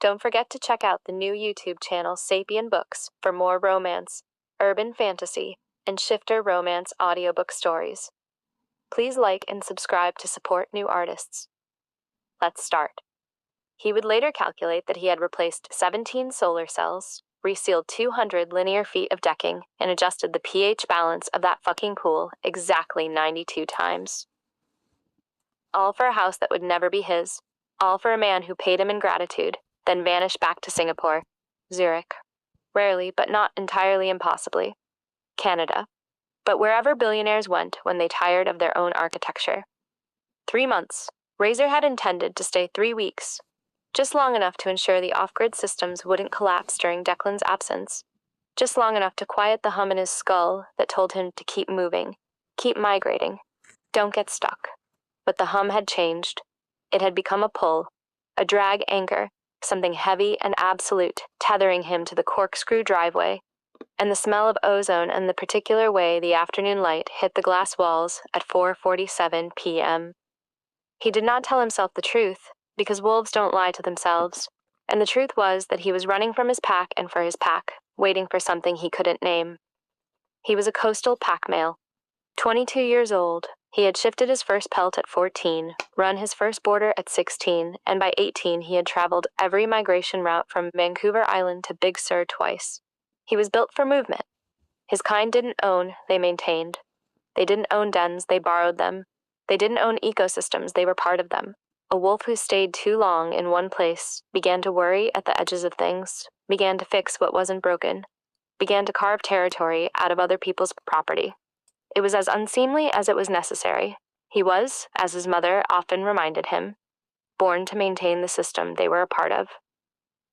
Don't forget to check out the new YouTube channel Sapien Books for more romance, urban fantasy, and shifter romance audiobook stories. Please like and subscribe to support new artists. Let's start. He would later calculate that he had replaced 17 solar cells, resealed 200 linear feet of decking, and adjusted the pH balance of that fucking pool exactly 92 times. All for a house that would never be his. All for a man who paid him in gratitude, then vanished back to Singapore, Zurich, rarely but not entirely impossibly, Canada, but wherever billionaires went when they tired of their own architecture. 3 months. Razor had intended to stay 3 weeks, just long enough to ensure the off-grid systems wouldn't collapse during Declan's absence, just long enough to quiet the hum in his skull that told him to keep moving, keep migrating, don't get stuck. But the hum had changed. It had become a pull, a drag anchor, something heavy and absolute, tethering him to the corkscrew driveway, and the smell of ozone and the particular way the afternoon light hit the glass walls at 4:47 p.m. He did not tell himself the truth, because wolves don't lie to themselves, and the truth was that he was running from his pack and for his pack, waiting for something he couldn't name. He was a coastal pack male. 22 years old, he had shifted his first pelt at 14, run his first border at 16, and by 18 he had traveled every migration route from Vancouver Island to Big Sur twice. He was built for movement. His kind didn't own, they maintained. They didn't own dens, they borrowed them. They didn't own ecosystems, they were part of them. A wolf who stayed too long in one place began to worry at the edges of things, began to fix what wasn't broken, began to carve territory out of other people's property. It was as unseemly as it was necessary. He was, as his mother often reminded him, born to maintain the system they were a part of.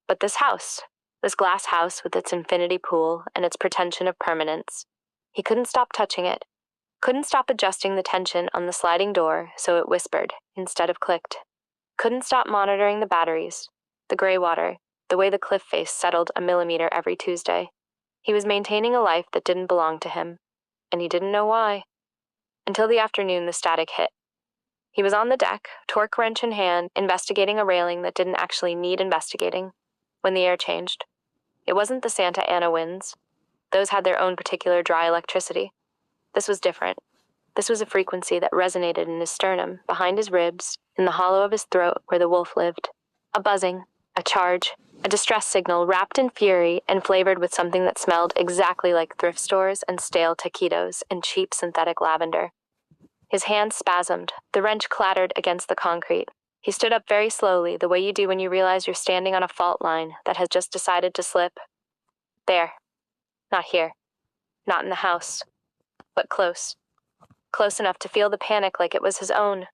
But this house, this glass house with its infinity pool and its pretension of permanence, he couldn't stop touching it, couldn't stop adjusting the tension on the sliding door so it whispered instead of clicked, couldn't stop monitoring the batteries, the gray water, the way the cliff face settled a millimeter every Tuesday. He was maintaining a life that didn't belong to him, and he didn't know why. Until the afternoon the static hit. He was on the deck, torque wrench in hand, investigating a railing that didn't actually need investigating, when the air changed. It wasn't the Santa Ana winds. Those had their own particular dry electricity. This was different. This was a frequency that resonated in his sternum, behind his ribs, in the hollow of his throat where the wolf lived. A buzzing, a charge, a distress signal wrapped in fury and flavored with something that smelled exactly like thrift stores and stale taquitos and cheap synthetic lavender. His hand spasmed. The wrench clattered against the concrete. He stood up very slowly, the way you do when you realize you're standing on a fault line that has just decided to slip. There. Not here. Not in the house. But close. Close enough to feel the panic like it was his own.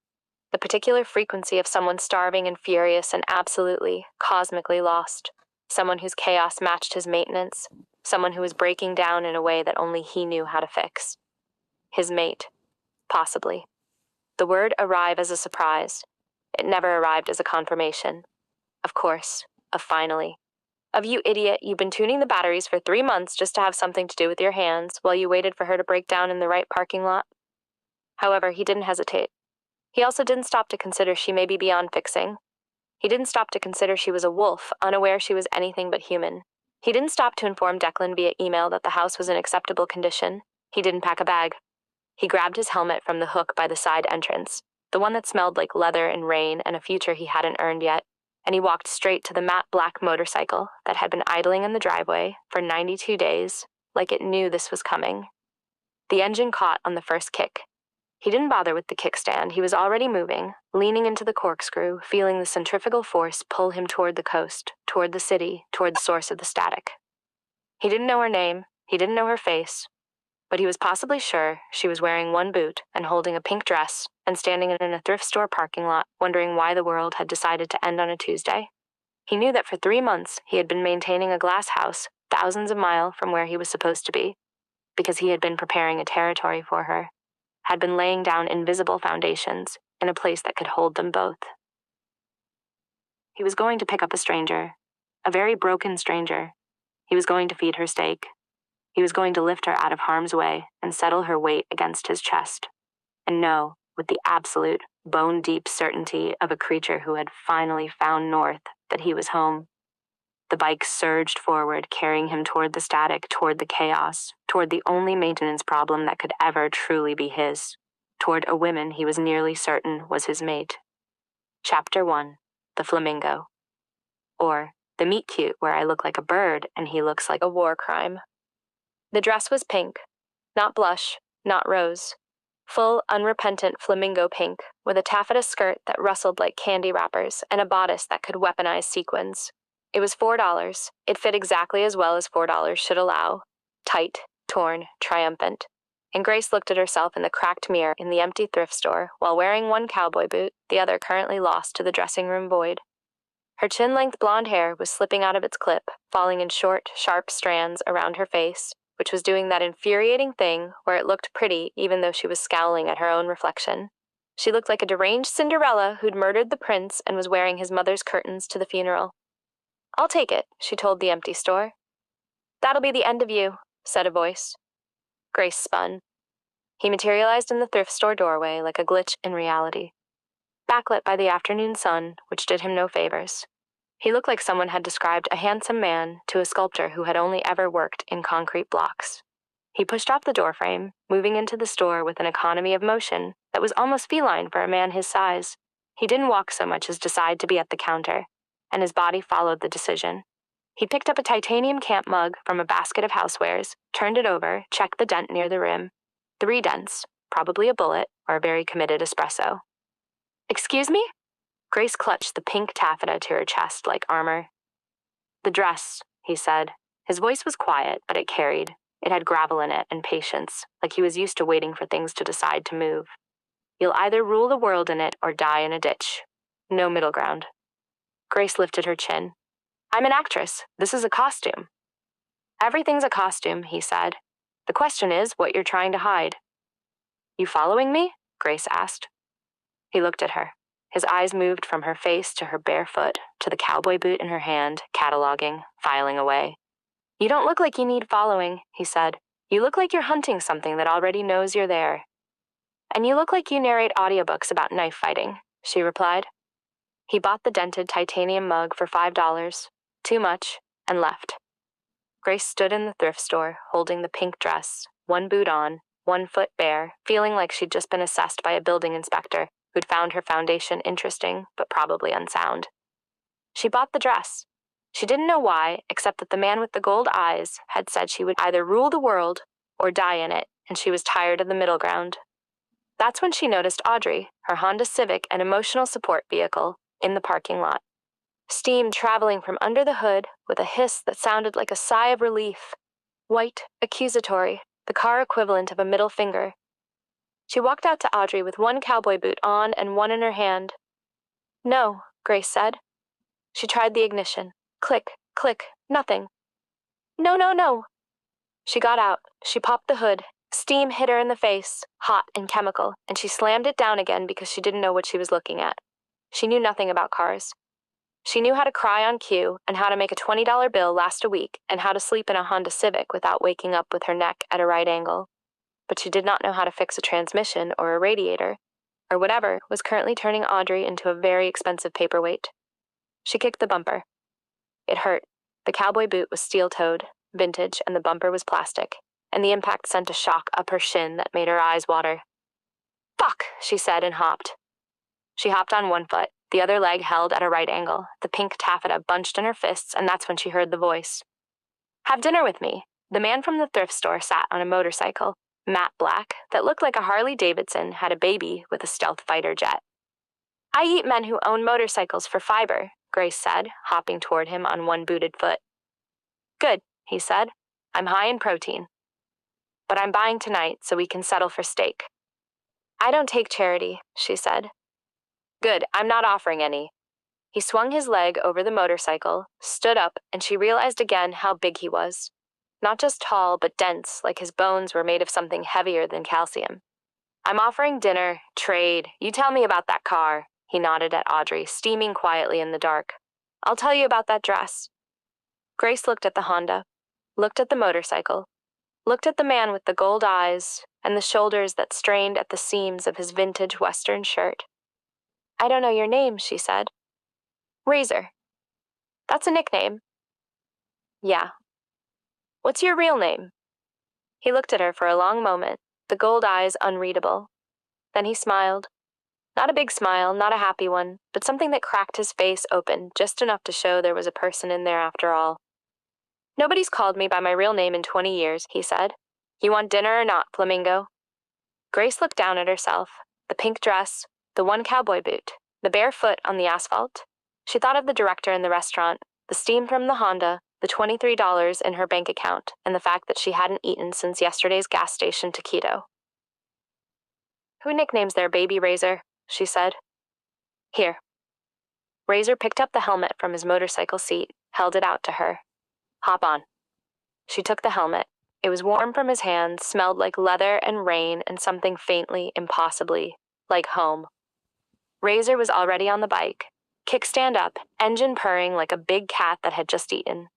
The particular frequency of someone starving and furious and absolutely, cosmically lost. Someone whose chaos matched his maintenance. Someone who was breaking down in a way that only he knew how to fix. His mate. Possibly. The word arrive as a surprise. It never arrived as a confirmation. Of course. Of finally. Of you idiot, you've been tuning the batteries for 3 months just to have something to do with your hands while you waited for her to break down in the right parking lot. However, he didn't hesitate. He also didn't stop to consider she may be beyond fixing. He didn't stop to consider she was a wolf, unaware she was anything but human. He didn't stop to inform Declan via email that the house was in acceptable condition. He didn't pack a bag. He grabbed his helmet from the hook by the side entrance, the one that smelled like leather and rain and a future he hadn't earned yet, and he walked straight to the matte black motorcycle that had been idling in the driveway for 92 days, like it knew this was coming. The engine caught on the first kick. He didn't bother with the kickstand. He was already moving, leaning into the corkscrew, feeling the centrifugal force pull him toward the coast, toward the city, toward the source of the static. He didn't know her name. He didn't know her face. But he was possibly sure she was wearing one boot and holding a pink dress and standing in a thrift store parking lot, wondering why the world had decided to end on a Tuesday. He knew that for 3 months he had been maintaining a glass house thousands of miles from where he was supposed to be, because he had been preparing a territory for her, had been laying down invisible foundations in a place that could hold them both. He was going to pick up a stranger, a very broken stranger. He was going to feed her steak. He was going to lift her out of harm's way and settle her weight against his chest, and know, with the absolute, bone-deep certainty of a creature who had finally found north, that he was home, The bike surged forward, carrying him toward the static, toward the chaos, toward the only maintenance problem that could ever truly be his, toward a woman he was nearly certain was his mate. Chapter 1. The Flamingo. Or, the meet cute where I look like a bird and he looks like a war crime. The dress was pink. Not blush, not rose. Full, unrepentant flamingo pink, with a taffeta skirt that rustled like candy wrappers and a bodice that could weaponize sequins. It was $4. It fit exactly as well as $4 should allow. Tight, torn, triumphant. And Grace looked at herself in the cracked mirror in the empty thrift store while wearing one cowboy boot, the other currently lost to the dressing room void. Her chin-length blonde hair was slipping out of its clip, falling in short, sharp strands around her face, which was doing that infuriating thing where it looked pretty even though she was scowling at her own reflection. She looked like a deranged Cinderella who'd murdered the prince and was wearing his mother's curtains to the funeral. "I'll take it," she told the empty store. "That'll be the end of you," said a voice. Grace spun. He materialized in the thrift store doorway like a glitch in reality, backlit by the afternoon sun, which did him no favors. He looked like someone had described a handsome man to a sculptor who had only ever worked in concrete blocks. He pushed off the doorframe, moving into the store with an economy of motion that was almost feline for a man his size. He didn't walk so much as decide to be at the counter, and his body followed the decision. He picked up a titanium camp mug from a basket of housewares, turned it over, checked the dent near the rim. 3 dents, probably a bullet or a very committed espresso. "Excuse me?" Grace clutched the pink taffeta to her chest like armor. "The dress," he said. His voice was quiet, but it carried. It had gravel in it and patience, like he was used to waiting for things to decide to move. "You'll either rule the world in it or die in a ditch. No middle ground." Grace lifted her chin. "I'm an actress. This is a costume." "Everything's a costume," he said. "The question is what you're trying to hide." "You following me?" Grace asked. He looked at her. His eyes moved from her face to her bare foot, to the cowboy boot in her hand, cataloging, filing away. "You don't look like you need following," he said. "You look like you're hunting something that already knows you're there." "And you look like you narrate audiobooks about knife fighting," she replied. He bought the dented titanium mug for $5, too much, and left. Grace stood in the thrift store, holding the pink dress, one boot on, one foot bare, feeling like she'd just been assessed by a building inspector who'd found her foundation interesting, but probably unsound. She bought the dress. She didn't know why, except that the man with the gold eyes had said she would either rule the world or die in it, and she was tired of the middle ground. That's when she noticed Audrey, her Honda Civic and emotional support vehicle, in the parking lot. Steam traveling from under the hood with a hiss that sounded like a sigh of relief. White, accusatory, the car equivalent of a middle finger. She walked out to Audrey with one cowboy boot on and one in her hand. "No," Grace said. She tried the ignition. Click, click, nothing. "No, no, no." She got out. She popped the hood. Steam hit her in the face, hot and chemical, and she slammed it down again because she didn't know what she was looking at. She knew nothing about cars. She knew how to cry on cue and how to make a $20 bill last a week and how to sleep in a Honda Civic without waking up with her neck at a right angle. But she did not know how to fix a transmission or a radiator, or whatever was currently turning Audrey into a very expensive paperweight. She kicked the bumper. It hurt. The cowboy boot was steel-toed, vintage, and the bumper was plastic, and the impact sent a shock up her shin that made her eyes water. "Fuck," she said and hopped. She hopped on one foot, the other leg held at a right angle, the pink taffeta bunched in her fists, and that's when she heard the voice. "Have dinner with me." The man from the thrift store sat on a motorcycle, matte black, that looked like a Harley-Davidson had a baby with a stealth fighter jet. "I eat men who own motorcycles for fiber," Grace said, hopping toward him on one booted foot. "Good," he said. "I'm high in protein. But I'm buying tonight so we can settle for steak." "I don't take charity," she said. "Good, I'm not offering any." He swung his leg over the motorcycle, stood up, and she realized again how big he was. Not just tall, but dense, like his bones were made of something heavier than calcium. "I'm offering dinner, trade. You tell me about that car." He nodded at Audrey, steaming quietly in the dark. "I'll tell you about that dress." Grace looked at the Honda, looked at the motorcycle, looked at the man with the gold eyes and the shoulders that strained at the seams of his vintage Western shirt. "I don't know your name," she said. "Razor." "That's a nickname." Yeah. What's your real name? He looked at her for a long moment, the gold eyes unreadable. Then he smiled. Not a big smile, not a happy one, but something that cracked his face open just enough to show there was a person in there after all. Nobody's called me by my real name in 20 years, he said. You want dinner or not, Flamingo? Grace looked down at herself, the pink dress, the one cowboy boot, the bare foot on the asphalt. She thought of the director in the restaurant, the steam from the Honda, the $23 in her bank account, and the fact that she hadn't eaten since yesterday's gas station taquito. Who nicknames their baby Razor? She said. Here. Razor picked up the helmet from his motorcycle seat, held it out to her. Hop on. She took the helmet. It was warm from his hands, smelled like leather and rain and something faintly, impossibly, like home. Razor was already on the bike, kickstand up, engine purring like a big cat that had just eaten.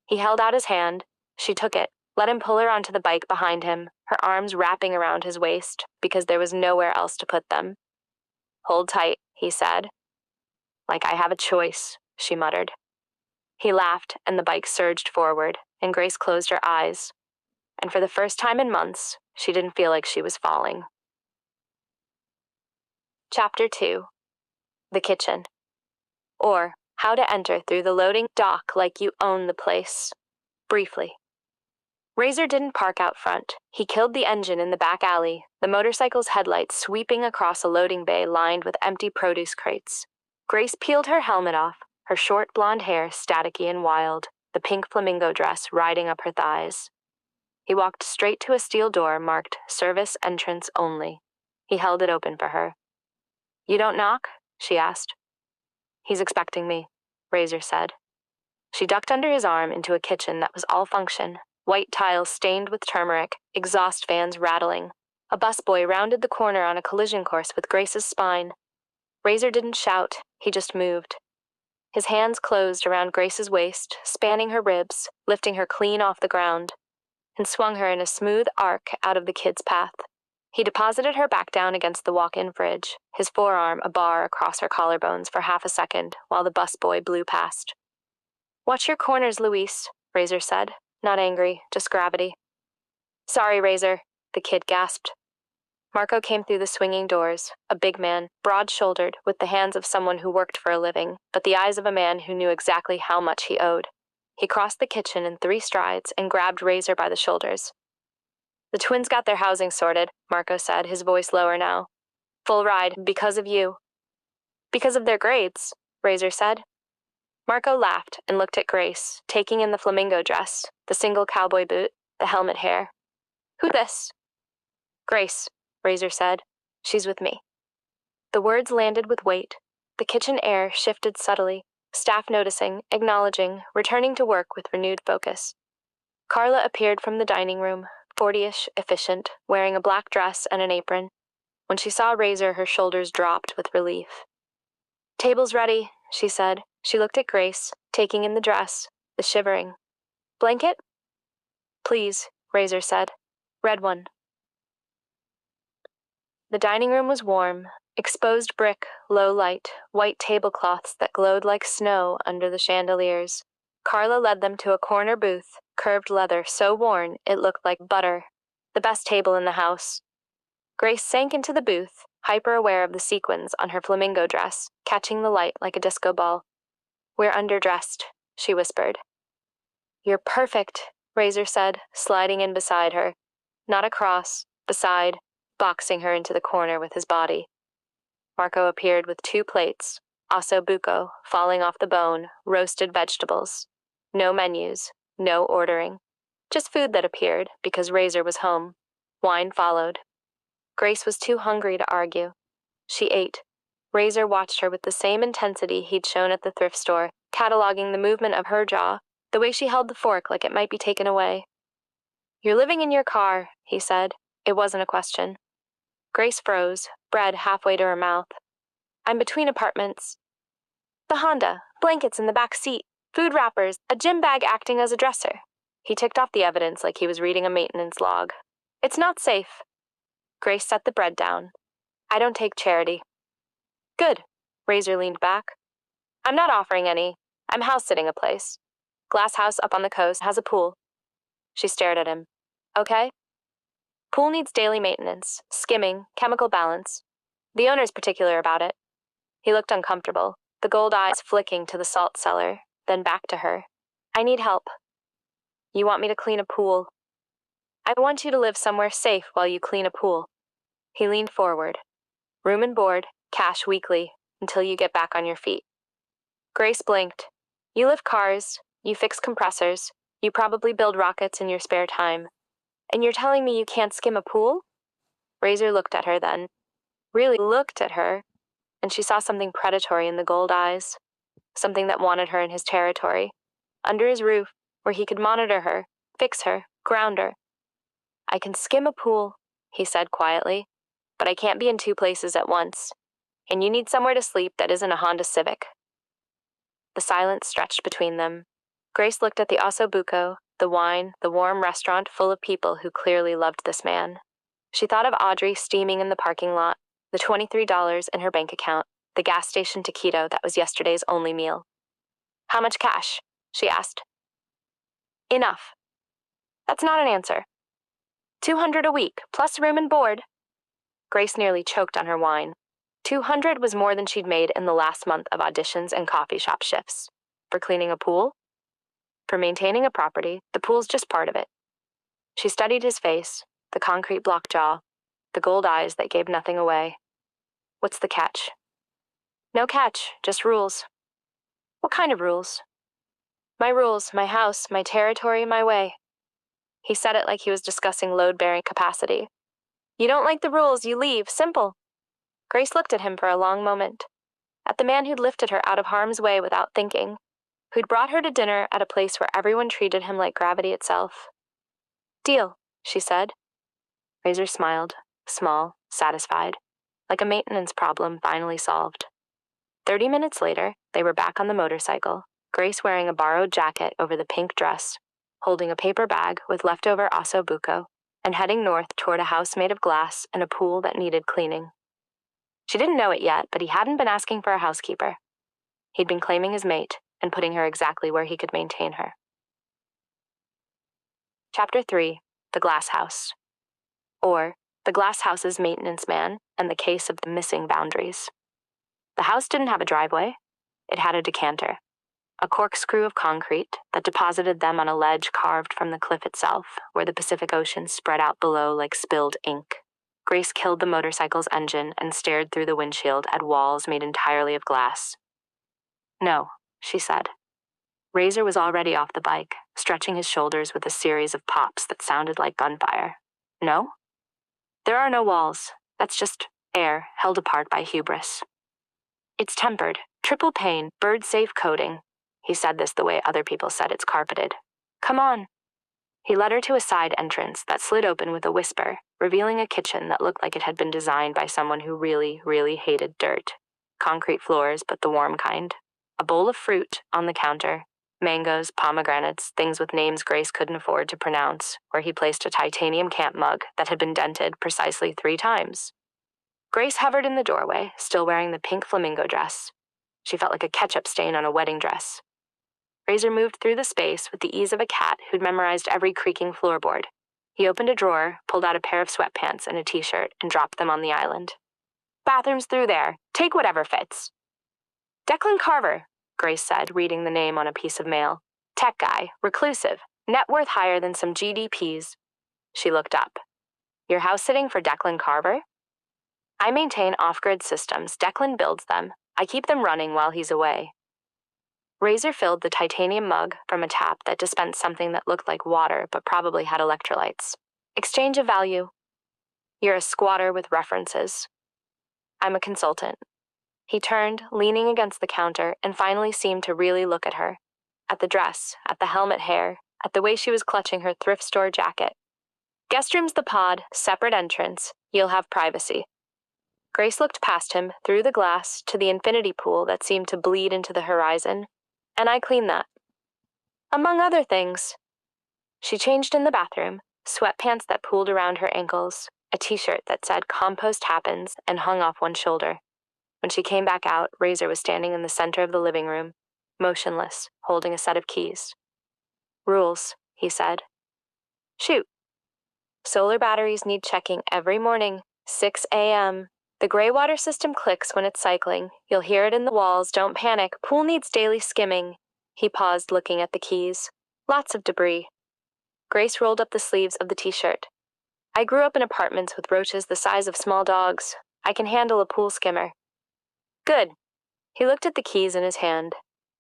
He held out his hand. She took it, let him pull her onto the bike behind him, her arms wrapping around his waist, because there was nowhere else to put them. Hold tight, he said. Like I have a choice, she muttered. He laughed, and the bike surged forward, and Grace closed her eyes. And for the first time in months, she didn't feel like she was falling. Chapter 2. The Kitchen. Or, how to enter through the loading dock like you own the place. Briefly. Razor didn't park out front. He killed the engine in the back alley, the motorcycle's headlights sweeping across a loading bay lined with empty produce crates. Grace peeled her helmet off, her short blonde hair staticky and wild, the pink flamingo dress riding up her thighs. He walked straight to a steel door marked Service Entrance Only. He held it open for her. You don't knock? She asked. He's expecting me, Razor said. She ducked under his arm into a kitchen that was all function, white tiles stained with turmeric, exhaust fans rattling. A busboy rounded the corner on a collision course with Grace's spine. Razor didn't shout, he just moved. His hands closed around Grace's waist, spanning her ribs, lifting her clean off the ground, and swung her in a smooth arc out of the kid's path. He deposited her back down against the walk-in fridge, his forearm a bar across her collarbones for half a second while the busboy blew past. Watch your corners, Luis, Razor said, not angry, just gravity. Sorry, Razor, the kid gasped. Marco came through the swinging doors, a big man, broad-shouldered, with the hands of someone who worked for a living, but the eyes of a man who knew exactly how much he owed. He crossed the kitchen in 3 strides and grabbed Razor by the shoulders. The twins got their housing sorted, Marco said, his voice lower now. Full ride, because of you. Because of their grades, Razor said. Marco laughed and looked at Grace, taking in the flamingo dress, the single cowboy boot, the helmet hair. Who this? Grace, Razor said. She's with me. The words landed with weight. The kitchen air shifted subtly, staff noticing, acknowledging, returning to work with renewed focus. Carla appeared from the dining room, 40-ish, efficient, wearing a black dress and an apron. When she saw Razor, her shoulders dropped with relief. Table's ready, she said. She looked at Grace, taking in the dress, the shivering. Blanket? Please, Razor said. Red one. The dining room was warm, exposed brick, low light, white tablecloths that glowed like snow under the chandeliers. Carla led them to a corner booth, curved leather so worn it looked like butter, the best table in the house. Grace sank into the booth, hyper-aware of the sequins on her flamingo dress, catching the light like a disco ball. We're underdressed, she whispered. You're perfect, Razor said, sliding in beside her. Not across, beside, boxing her into the corner with his body. Marco appeared with 2 plates, osso buco, falling off the bone, roasted vegetables. No menus, no ordering. Just food that appeared, because Razor was home. Wine followed. Grace was too hungry to argue. She ate. Razor watched her with the same intensity he'd shown at the thrift store, cataloging the movement of her jaw, the way she held the fork like it might be taken away. You're living in your car, he said. It wasn't a question. Grace froze, bread halfway to her mouth. I'm between apartments. The Honda, blankets in the back seat, food wrappers, a gym bag acting as a dresser. He ticked off the evidence like he was reading a maintenance log. It's not safe. Grace set the bread down. I don't take charity. Good. Razor leaned back. I'm not offering any. I'm house-sitting a place. Glass house up on the coast, has a pool. She stared at him. Okay. Pool needs daily maintenance, skimming, chemical balance. The owner's particular about it. He looked uncomfortable, the gold eyes flicking to the salt cellar, then back to her. I need help. You want me to clean a pool? I want you to live somewhere safe while you clean a pool. He leaned forward. Room and board, cash weekly, until you get back on your feet. Grace blinked. You lift cars, you fix compressors, you probably build rockets in your spare time. And you're telling me you can't skim a pool? Razor looked at her then. Really looked at her, and she saw something predatory in the gold eyes. Something that wanted her in his territory. Under his roof, where he could monitor her, fix her, ground her. I can skim a pool, he said quietly, but I can't be in two places at once. And you need somewhere to sleep that isn't a Honda Civic. The silence stretched between them. Grace looked at the Audiobook, the wine, the warm restaurant full of people who clearly loved this man. She thought of Audrey steaming in the parking lot, the $23 in her bank account, the gas station taquito that was yesterday's only meal. How much cash? She asked. Enough. That's not an answer. $200 a week, plus room and board. Grace nearly choked on her wine. $200 was more than she'd made in the last month of auditions and coffee shop shifts. For cleaning a pool? For maintaining a property, the pool's just part of it. She studied his face, the concrete block jaw, the gold eyes that gave nothing away. What's the catch? No catch, just rules. What kind of rules? My rules, my house, my territory, my way. He said it like he was discussing load-bearing capacity. You don't like the rules, you leave, simple. Grace looked at him for a long moment, at the man who'd lifted her out of harm's way without thinking, who'd brought her to dinner at a place where everyone treated him like gravity itself. Deal, she said. Razor smiled, small, satisfied, like a maintenance problem finally solved. 30 minutes later, they were back on the motorcycle, Grace wearing a borrowed jacket over the pink dress, holding a paper bag with leftover Audiobook, and heading north toward a house made of glass and a pool that needed cleaning. She didn't know it yet, but he hadn't been asking for a housekeeper. He'd been claiming his mate and putting her exactly where he could maintain her. Chapter 3, The Glass House. Or, The Glass House's Maintenance Man and the Case of the Missing Boundaries. The house didn't have a driveway. It had a decanter, a corkscrew of concrete that deposited them on a ledge carved from the cliff itself, where the Pacific Ocean spread out below like spilled ink. Grace killed the motorcycle's engine and stared through the windshield at walls made entirely of glass. No, she said. Razor was already off the bike, stretching his shoulders with a series of pops that sounded like gunfire. No? There are no walls. That's just air held apart by hubris. It's tempered, triple pane, bird-safe coating. He said this the way other people said it's carpeted. Come on. He led her to a side entrance that slid open with a whisper, revealing a kitchen that looked like it had been designed by someone who really, really hated dirt. Concrete floors, but the warm kind. A bowl of fruit on the counter. Mangoes, pomegranates, things with names Grace couldn't afford to pronounce, where he placed a titanium camp mug that had been dented precisely 3 times. Grace hovered in the doorway, still wearing the pink flamingo dress. She felt like a ketchup stain on a wedding dress. Razor moved through the space with the ease of a cat who'd memorized every creaking floorboard. He opened a drawer, pulled out a pair of sweatpants and a t-shirt, and dropped them on the island. Bathroom's through there. Take whatever fits. Declan Carver, Grace said, reading the name on a piece of mail. Tech guy, reclusive, net worth higher than some GDPs. She looked up. You're house-sitting for Declan Carver? I maintain off-grid systems. Declan builds them. I keep them running while he's away. Razor filled the titanium mug from a tap that dispensed something that looked like water but probably had electrolytes. Exchange of value. You're a squatter with references. I'm a consultant. He turned, leaning against the counter, and finally seemed to really look at her. At the dress, at the helmet hair, at the way she was clutching her thrift store jacket. Guest room's the pod, separate entrance. You'll have privacy. Grace looked past him, through the glass, to the infinity pool that seemed to bleed into the horizon. And I clean that. Among other things. She changed in the bathroom, sweatpants that pooled around her ankles, a t-shirt that said compost happens and hung off one shoulder. When she came back out, Razor was standing in the center of the living room, motionless, holding a set of keys. Rules, he said. Shoot. Solar batteries need checking every morning, 6 a.m. The gray water system clicks when it's cycling. You'll hear it in the walls. Don't panic. Pool needs daily skimming. He paused, looking at the keys. Lots of debris. Grace rolled up the sleeves of the t-shirt. I grew up in apartments with roaches the size of small dogs. I can handle a pool skimmer. Good. He looked at the keys in his hand.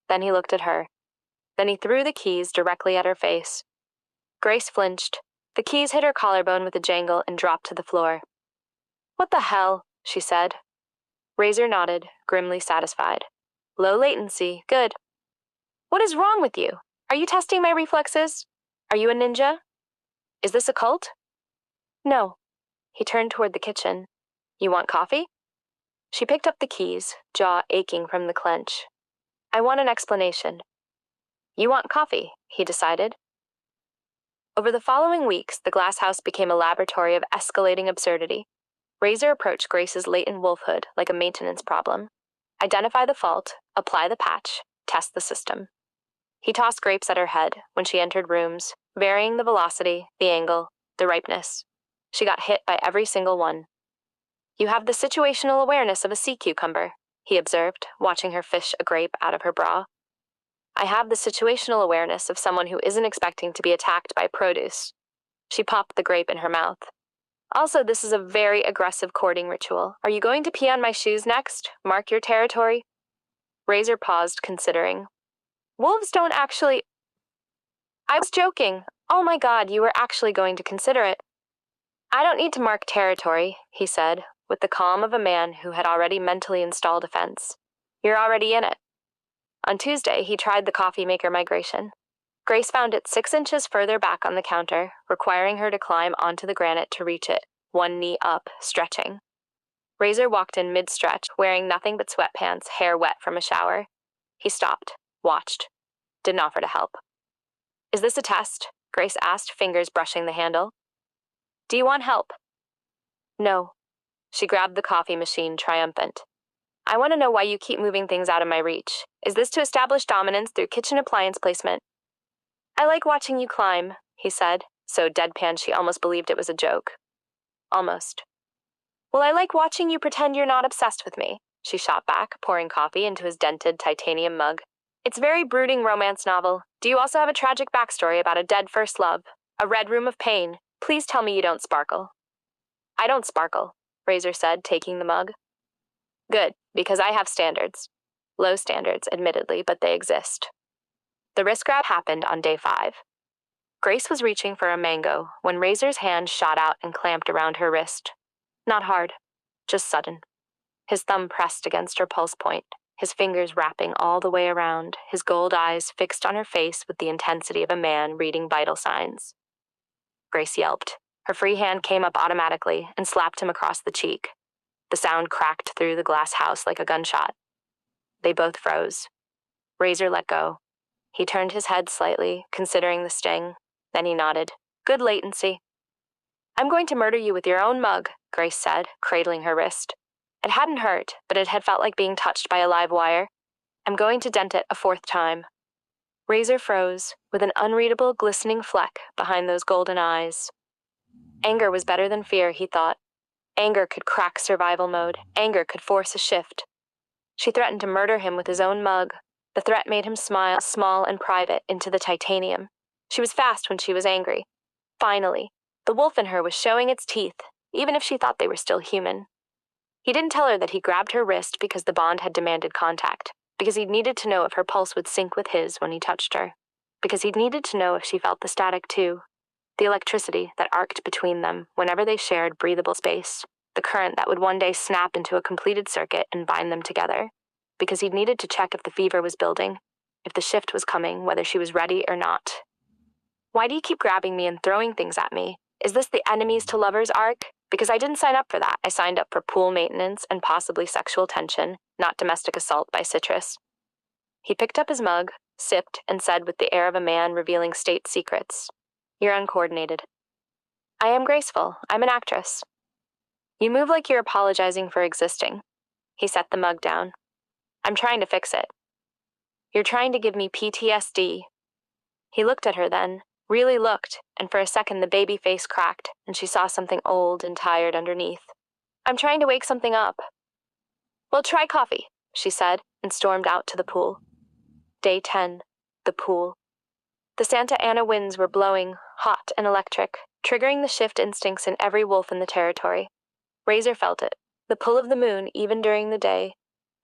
Then he looked at her. Then he threw the keys directly at her face. Grace flinched. The keys hit her collarbone with a jangle and dropped to the floor. What the hell? She said. Razor nodded, grimly satisfied. Low latency, good. What is wrong with you? Are you testing my reflexes? Are you a ninja? Is this a cult? No. He turned toward the kitchen. You want coffee? She picked up the keys, jaw aching from the clench. I want an explanation. You want coffee, he decided. Over the following weeks, the glass house became a laboratory of escalating absurdity. Razor approached Grace's latent wolfhood like a maintenance problem. Identify the fault, apply the patch, test the system. He tossed grapes at her head when she entered rooms, varying the velocity, the angle, the ripeness. She got hit by every single one. You have the situational awareness of a sea cucumber, he observed, watching her fish a grape out of her bra. I have the situational awareness of someone who isn't expecting to be attacked by produce. She popped the grape in her mouth. Also, this is a very aggressive courting ritual. Are you going to pee on my shoes next? Mark your territory? Razor paused, considering. Wolves don't actually... I was joking. Oh my God, you were actually going to consider it. I don't need to mark territory, he said, with the calm of a man who had already mentally installed a fence. You're already in it. On Tuesday, he tried the coffee maker migration. Grace found it 6 inches further back on the counter, requiring her to climb onto the granite to reach it, one knee up, stretching. Razor walked in mid-stretch, wearing nothing but sweatpants, hair wet from a shower. He stopped, watched, didn't offer to help. Is this a test? Grace asked, fingers brushing the handle. Do you want help? No. She grabbed the coffee machine, triumphant. I want to know why you keep moving things out of my reach. Is this to establish dominance through kitchen appliance placement? I like watching you climb, he said, so deadpan she almost believed it was a joke. Almost. Well, I like watching you pretend you're not obsessed with me, she shot back, pouring coffee into his dented titanium mug. It's a very brooding romance novel. Do you also have a tragic backstory about a dead first love? A red room of pain? Please tell me you don't sparkle. I don't sparkle, Razor said, taking the mug. Good, because I have standards. Low standards, admittedly, but they exist. The wrist grab happened on day 5. Grace was reaching for a mango when Razor's hand shot out and clamped around her wrist. Not hard, just sudden. His thumb pressed against her pulse point, his fingers wrapping all the way around, his gold eyes fixed on her face with the intensity of a man reading vital signs. Grace yelped. Her free hand came up automatically and slapped him across the cheek. The sound cracked through the glass house like a gunshot. They both froze. Razor let go. He turned his head slightly, considering the sting. Then he nodded. Good latency. I'm going to murder you with your own mug, Grace said, cradling her wrist. It hadn't hurt, but it had felt like being touched by a live wire. I'm going to dent it a 4th time. Razor froze, with an unreadable, glistening fleck behind those golden eyes. Anger was better than fear, he thought. Anger could crack survival mode. Anger could force a shift. She threatened to murder him with his own mug. The threat made him smile, small and private, into the titanium. She was fast when she was angry. Finally, the wolf in her was showing its teeth, even if she thought they were still human. He didn't tell her that he grabbed her wrist because the bond had demanded contact, because he needed to know if her pulse would sync with his when he touched her, because he needed to know if she felt the static too, the electricity that arced between them whenever they shared breathable space, the current that would one day snap into a completed circuit and bind them together, because he needed to check if the fever was building, if the shift was coming, whether she was ready or not. Why do you keep grabbing me and throwing things at me? Is this the enemies to lovers arc? Because I didn't sign up for that. I signed up for pool maintenance and possibly sexual tension, not domestic assault by citrus. He picked up his mug, sipped, and said with the air of a man revealing state secrets, You're uncoordinated. I am graceful. I'm an actress. You move like you're apologizing for existing. He set the mug down. I'm trying to fix it. You're trying to give me PTSD. He looked at her then, really looked, and for a second the baby face cracked, and she saw something old and tired underneath. "I'm trying to wake something up." "Well, try coffee," she said, and stormed out to the pool. Day 10. The pool. The Santa Ana winds were blowing, hot and electric, triggering the shift instincts in every wolf in the territory. Razor felt it, the pull of the moon even during the day,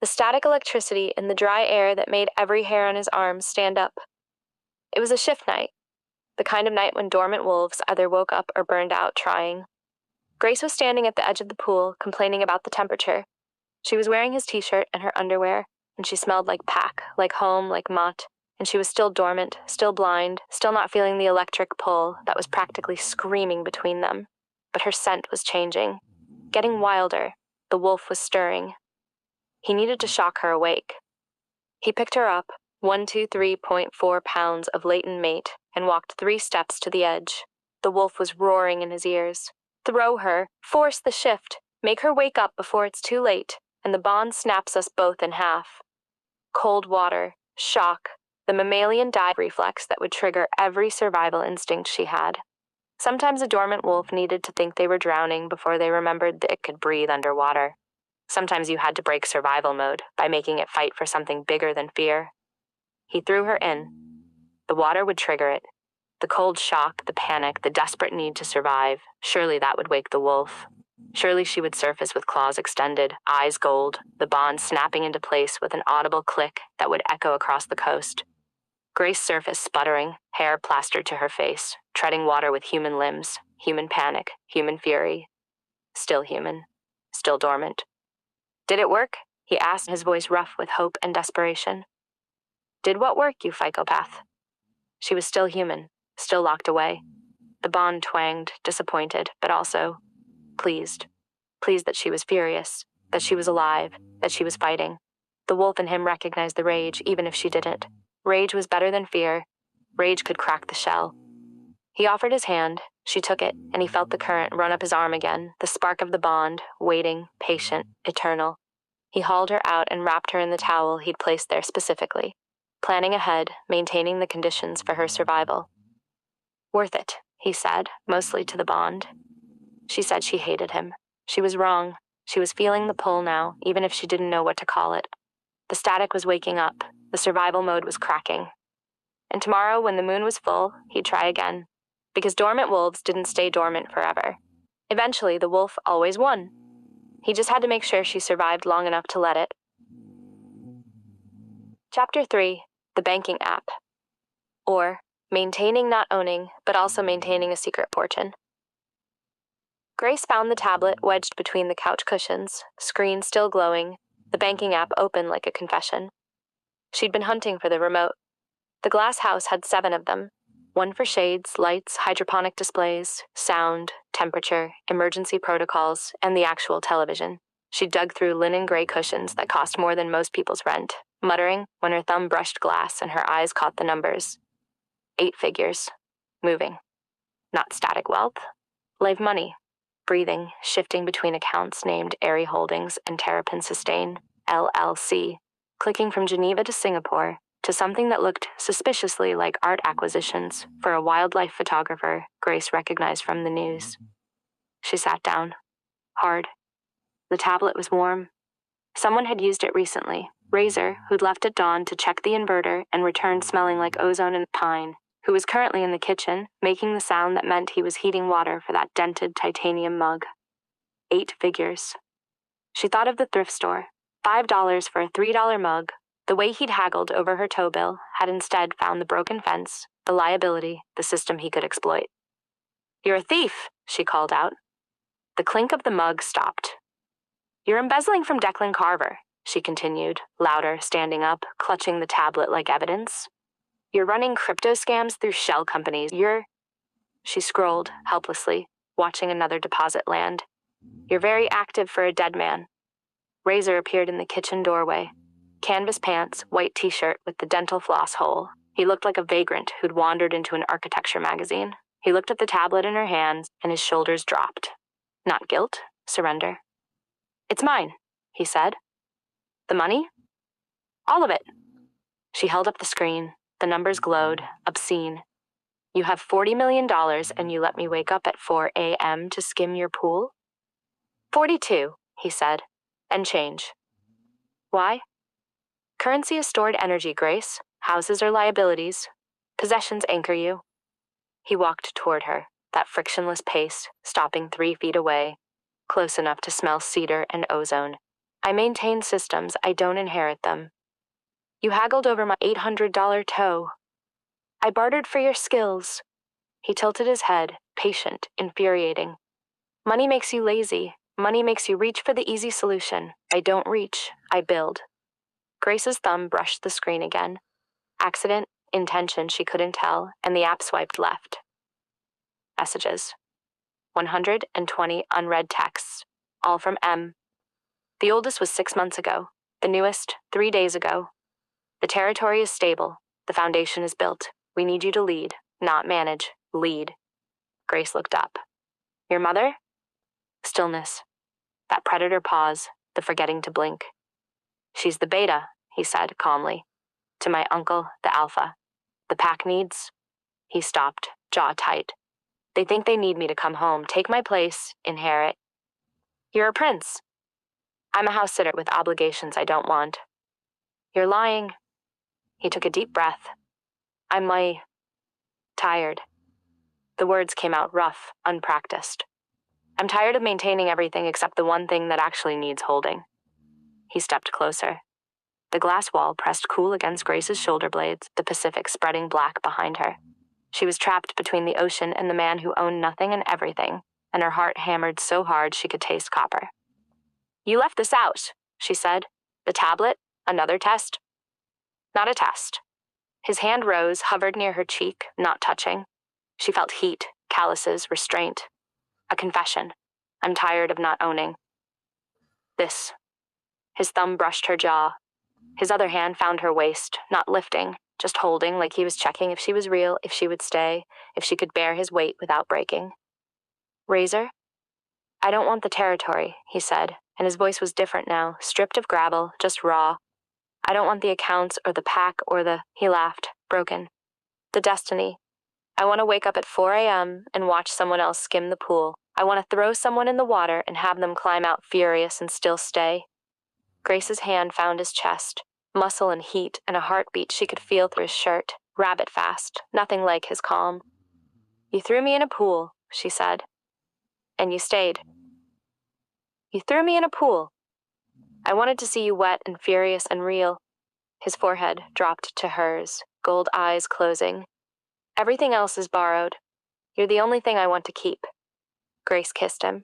the static electricity in the dry air that made every hair on his arms stand up. It was a shift night, the kind of night when dormant wolves either woke up or burned out trying. Grace was standing at the edge of the pool, complaining about the temperature. She was wearing his t-shirt and her underwear, and she smelled like pack, like home, like mutt, and she was still dormant, still blind, still not feeling the electric pull that was practically screaming between them. But her scent was changing, getting wilder. The wolf was stirring. He needed to shock her awake. He picked her up, 123.4 pounds of latent mate, and walked 3 steps to the edge. The wolf was roaring in his ears. Throw her, force the shift, make her wake up before it's too late, and the bond snaps us both in half. Cold water, shock, the mammalian dive reflex that would trigger every survival instinct she had. Sometimes a dormant wolf needed to think they were drowning before they remembered that it could breathe underwater. Sometimes you had to break survival mode by making it fight for something bigger than fear. He threw her in. The water would trigger it. The cold shock, the panic, the desperate need to survive. Surely that would wake the wolf. Surely she would surface with claws extended, eyes gold, the bond snapping into place with an audible click that would echo across the coast. Grace surfaced sputtering, hair plastered to her face, treading water with human limbs, human panic, human fury. Still human, still dormant. "Did it work?" he asked, his voice rough with hope and desperation. "Did what work, you psychopath?" She was still human, still locked away. The bond twanged, disappointed, but also pleased. Pleased that she was furious, that she was alive, that she was fighting. The wolf in him recognized the rage, even if she didn't. Rage was better than fear. Rage could crack the shell. He offered his hand. She took it, and he felt the current run up his arm again, the spark of the bond, waiting, patient, eternal. He hauled her out and wrapped her in the towel he'd placed there specifically, planning ahead, maintaining the conditions for her survival. "Worth it," he said, mostly to the bond. She said she hated him. She was wrong. She was feeling the pull now, even if she didn't know what to call it. The static was waking up. The survival mode was cracking. And tomorrow, when the moon was full, he'd try again. Because dormant wolves didn't stay dormant forever. Eventually, the wolf always won. He just had to make sure she survived long enough to let it. Chapter 3. The Banking App. Or, maintaining not owning, but also maintaining a secret fortune. Grace found the tablet wedged between the couch cushions, screen still glowing, the banking app open like a confession. She'd been hunting for the remote. The glass house had 7 of them, one for shades, lights, hydroponic displays, sound, temperature, emergency protocols, and the actual television. She dug through linen gray cushions that cost more than most people's rent, muttering when her thumb brushed glass and her eyes caught the numbers. 8 figures. Moving. Not static wealth. Live money. Breathing, shifting between accounts named Airy Holdings and Terrapin Sustain, LLC, clicking from Geneva to Singapore to something that looked suspiciously like art acquisitions for a wildlife photographer Grace recognized from the news. She sat down. Hard. The tablet was warm. Someone had used it recently. Razor, who'd left at dawn to check the inverter and returned smelling like ozone and pine, who was currently in the kitchen, making the sound that meant he was heating water for that dented titanium mug. 8 figures. She thought of the thrift store. $5 for a $3 mug. The way he'd haggled over her tow bill had instead found the broken fence, the liability, the system he could exploit. "You're a thief," she called out. The clink of the mug stopped. "You're embezzling from Declan Carver," she continued, louder, standing up, clutching the tablet like evidence. "You're running crypto scams through shell companies. She scrolled, helplessly, watching another deposit land. "You're very active for a dead man." Razor appeared in the kitchen doorway. Canvas pants, white t-shirt with the dental floss hole. He looked like a vagrant who'd wandered into an architecture magazine. He looked at the tablet in her hands, and his shoulders dropped. Not guilt, surrender. "It's mine," he said. "The money?" "All of it." She held up the screen. The numbers glowed, obscene. You have $40 million and you let me wake up at 4 a.m. to skim your pool? 42, he said, and change. Why? Currency is stored energy, Grace. Houses are liabilities. Possessions anchor you. He walked toward her, that frictionless pace, stopping 3 feet away, close enough to smell cedar and ozone. I maintain systems, I don't inherit them. You haggled over my $800 toe. I bartered for your skills. He tilted his head, patient, infuriating. Money makes you lazy. Money makes you reach for the easy solution. I don't reach, I build. Grace's thumb brushed the screen again. Accident, intention, she couldn't tell, and the app swiped left. Messages. 120 unread texts, all from M. The oldest was 6 months ago, the newest, 3 days ago. The territory is stable, the foundation is built. We need you to lead, not manage, lead. Grace looked up. Your mother? Stillness. That predator pause, the forgetting to blink. She's the beta, he said calmly. To my uncle, the alpha. The pack needs? He stopped, jaw tight. They think they need me to come home, take my place, inherit. You're a prince. I'm a house sitter with obligations I don't want. You're lying. He took a deep breath. I'm tired. The words came out rough, unpracticed. I'm tired of maintaining everything except the one thing that actually needs holding. He stepped closer. The glass wall pressed cool against Grace's shoulder blades, the Pacific spreading black behind her. She was trapped between the ocean and the man who owned nothing and everything, and her heart hammered so hard she could taste copper. You left this out, she said. The tablet? Another test? Not a test. His hand rose, hovered near her cheek, not touching. She felt heat, calluses, restraint. A confession. I'm tired of not owning. This. His thumb brushed her jaw. His other hand found her waist, not lifting, just holding like he was checking if she was real, if she would stay, if she could bear his weight without breaking. Razor? I don't want the territory, he said, and his voice was different now, stripped of gravel, just raw. I don't want the accounts or the pack or the, he laughed, broken. The destiny. I want to wake up at 4 a.m. and watch someone else skim the pool. I want to throw someone in the water and have them climb out furious and still stay. Grace's hand found his chest, muscle and heat and a heartbeat she could feel through his shirt, rabbit fast, nothing like his calm. You threw me in a pool, she said. And you stayed. You threw me in a pool. I wanted to see you wet and furious and real. His forehead dropped to hers, gold eyes closing. Everything else is borrowed. You're the only thing I want to keep. Grace kissed him.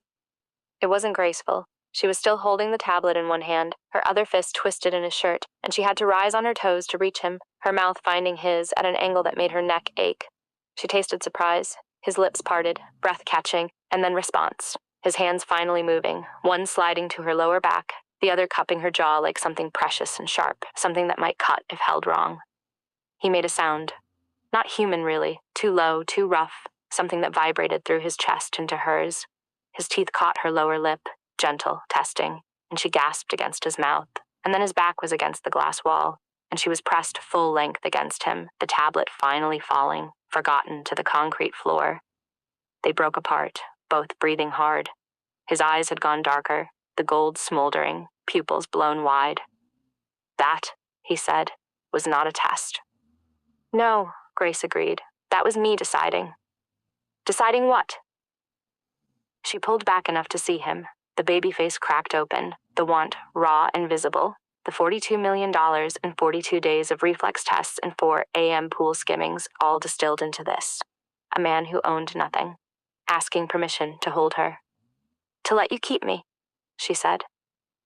It wasn't graceful. She was still holding the tablet in one hand, her other fist twisted in his shirt, and she had to rise on her toes to reach him, her mouth finding his at an angle that made her neck ache. She tasted surprise, his lips parted, breath catching, and then response. His hands finally moving, one sliding to her lower back, the other cupping her jaw like something precious and sharp, something that might cut if held wrong. He made a sound. Not human, really. Too low, too rough, something that vibrated through his chest into hers. His teeth caught her lower lip, gentle, testing, and she gasped against his mouth. And then his back was against the glass wall, and she was pressed full length against him, the tablet finally falling, forgotten, to the concrete floor. They broke apart, both breathing hard. His eyes had gone darker, the gold smoldering, pupils blown wide. That, he said, was not a test. No, Grace agreed. That was me deciding. Deciding what? She pulled back enough to see him, the baby face cracked open, the want raw and visible, the $42 million and 42 days of reflex tests and 4 a.m. pool skimmings all distilled into this. A man who owned nothing, asking permission to hold her. To let you keep me, she said,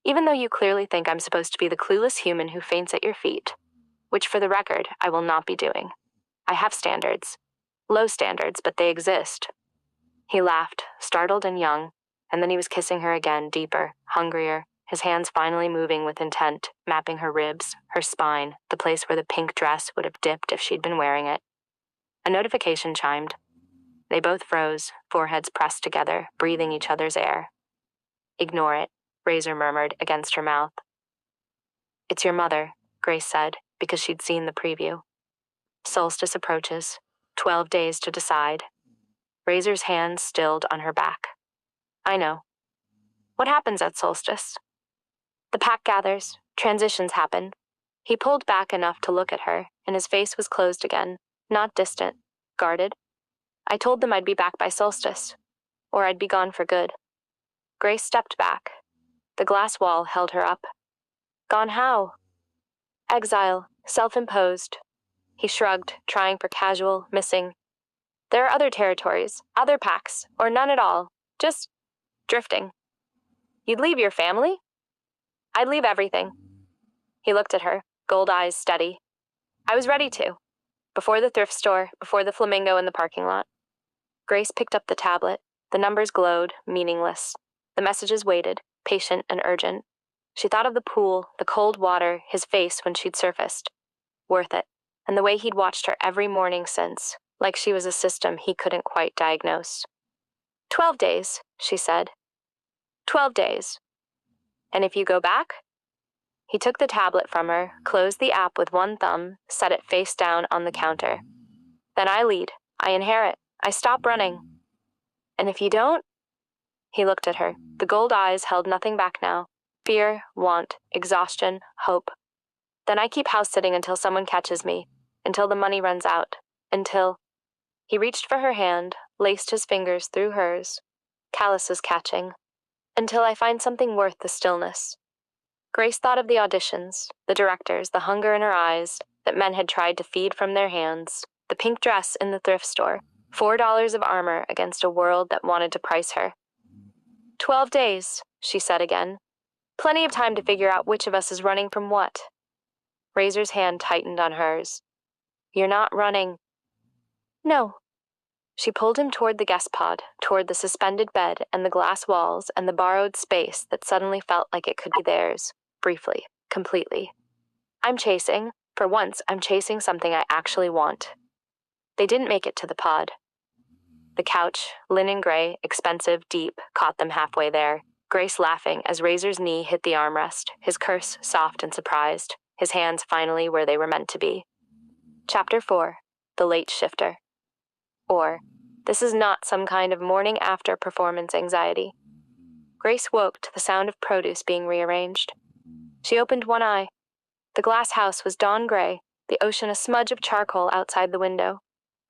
even though you clearly think I'm supposed to be the clueless human who faints at your feet, which for the record I will not be doing. I have standards. Low standards, but they exist. He laughed, startled and young, and then he was kissing her again, deeper, hungrier, his hands finally moving with intent, mapping her ribs, her spine, the place where the pink dress would have dipped if she'd been wearing it. A notification chimed. They both froze, foreheads pressed together, breathing each other's air. Ignore it, Razor murmured against her mouth. It's your mother, Grace said, because she'd seen the preview. Solstice approaches. 12 days to decide. Razor's hand stilled on her back. I know. What happens at solstice? The pack gathers. Transitions happen. He pulled back enough to look at her, and his face was closed again, not distant, guarded. I told them I'd be back by solstice, or I'd be gone for good. Grace stepped back. The glass wall held her up. Gone how? Exile, self-imposed. He shrugged, trying for casual, missing. There are other territories, other packs, or none at all. Just drifting. You'd leave your family? I'd leave everything. He looked at her, gold eyes steady. I was ready to. Before the thrift store, before the flamingo in the parking lot. Grace picked up the tablet. The numbers glowed, meaningless. The messages waited, patient and urgent. She thought of the pool, the cold water, his face when she'd surfaced. Worth it. And the way he'd watched her every morning since, like she was a system he couldn't quite diagnose. 12 days, she said. 12 days. And if you go back? He took the tablet from her, closed the app with one thumb, set it face down on the counter. Then I lead. I inherit. I stop running. And if you don't? He looked at her. The gold eyes held nothing back now. Fear, want, exhaustion, hope. Then I keep house-sitting until someone catches me, until the money runs out, until... He reached for her hand, laced his fingers through hers, calluses catching, until I find something worth the stillness. Grace thought of the auditions, the directors, the hunger in her eyes that men had tried to feed from their hands, the pink dress in the thrift store, $4 of armor against a world that wanted to price her. 12 days, she said again. Plenty of time to figure out which of us is running from what. Razor's hand tightened on hers. You're not running. No. She pulled him toward the guest pod, toward the suspended bed and the glass walls and the borrowed space that suddenly felt like it could be theirs, briefly, completely. I'm chasing. For once, I'm chasing something I actually want. They didn't make it to the pod. The couch, linen gray, expensive, deep, caught them halfway there. Grace laughing as Razor's knee hit the armrest, his curse soft and surprised, his hands finally where they were meant to be. Chapter 4. The Late Shifter. Or, this is not some kind of morning after performance anxiety. Grace woke to the sound of produce being rearranged. She opened one eye. The glass house was dawn gray, the ocean a smudge of charcoal outside the window.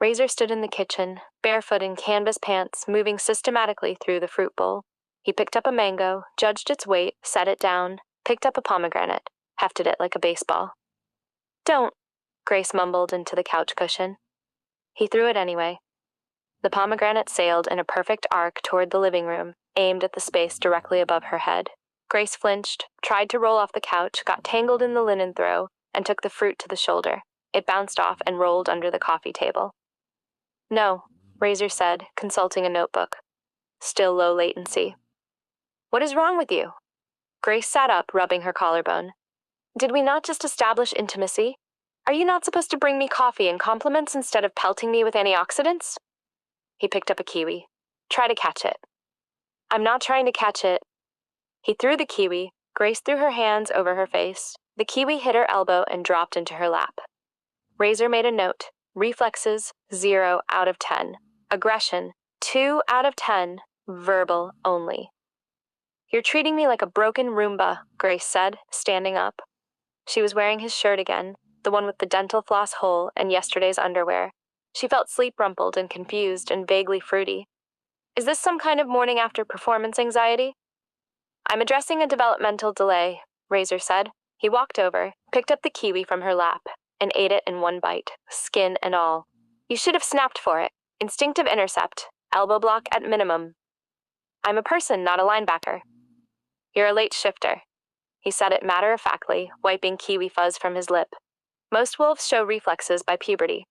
Razor stood in the kitchen, barefoot in canvas pants, moving systematically through the fruit bowl. He picked up a mango, judged its weight, set it down, picked up a pomegranate, hefted it like a baseball. Don't, Grace mumbled into the couch cushion. He threw it anyway. The pomegranate sailed in a perfect arc toward the living room, aimed at the space directly above her head. Grace flinched, tried to roll off the couch, got tangled in the linen throw, and took the fruit to the shoulder. It bounced off and rolled under the coffee table. No, Razor said, consulting a notebook. Still low latency. What is wrong with you? Grace sat up, rubbing her collarbone. Did we not just establish intimacy? Are you not supposed to bring me coffee and compliments instead of pelting me with antioxidants? He picked up a kiwi. Try to catch it. I'm not trying to catch it. He threw the kiwi. Grace threw her hands over her face. The kiwi hit her elbow and dropped into her lap. Razor made a note. Reflexes, 0 out of 10. Aggression, 2 out of 10. Verbal only. You're treating me like a broken Roomba, Grace said, standing up. She was wearing his shirt again, the one with the dental floss hole and yesterday's underwear. She felt sleep-rumpled and confused and vaguely fruity. Is this some kind of morning after performance anxiety? I'm addressing a developmental delay, Razor said. He walked over, picked up the kiwi from her lap, and ate it in one bite, skin and all. You should have snapped for it. Instinctive intercept, elbow block at minimum. I'm a person, not a linebacker. You're a late shifter. He said it matter-of-factly, wiping kiwi fuzz from his lip. Most wolves show reflexes by puberty.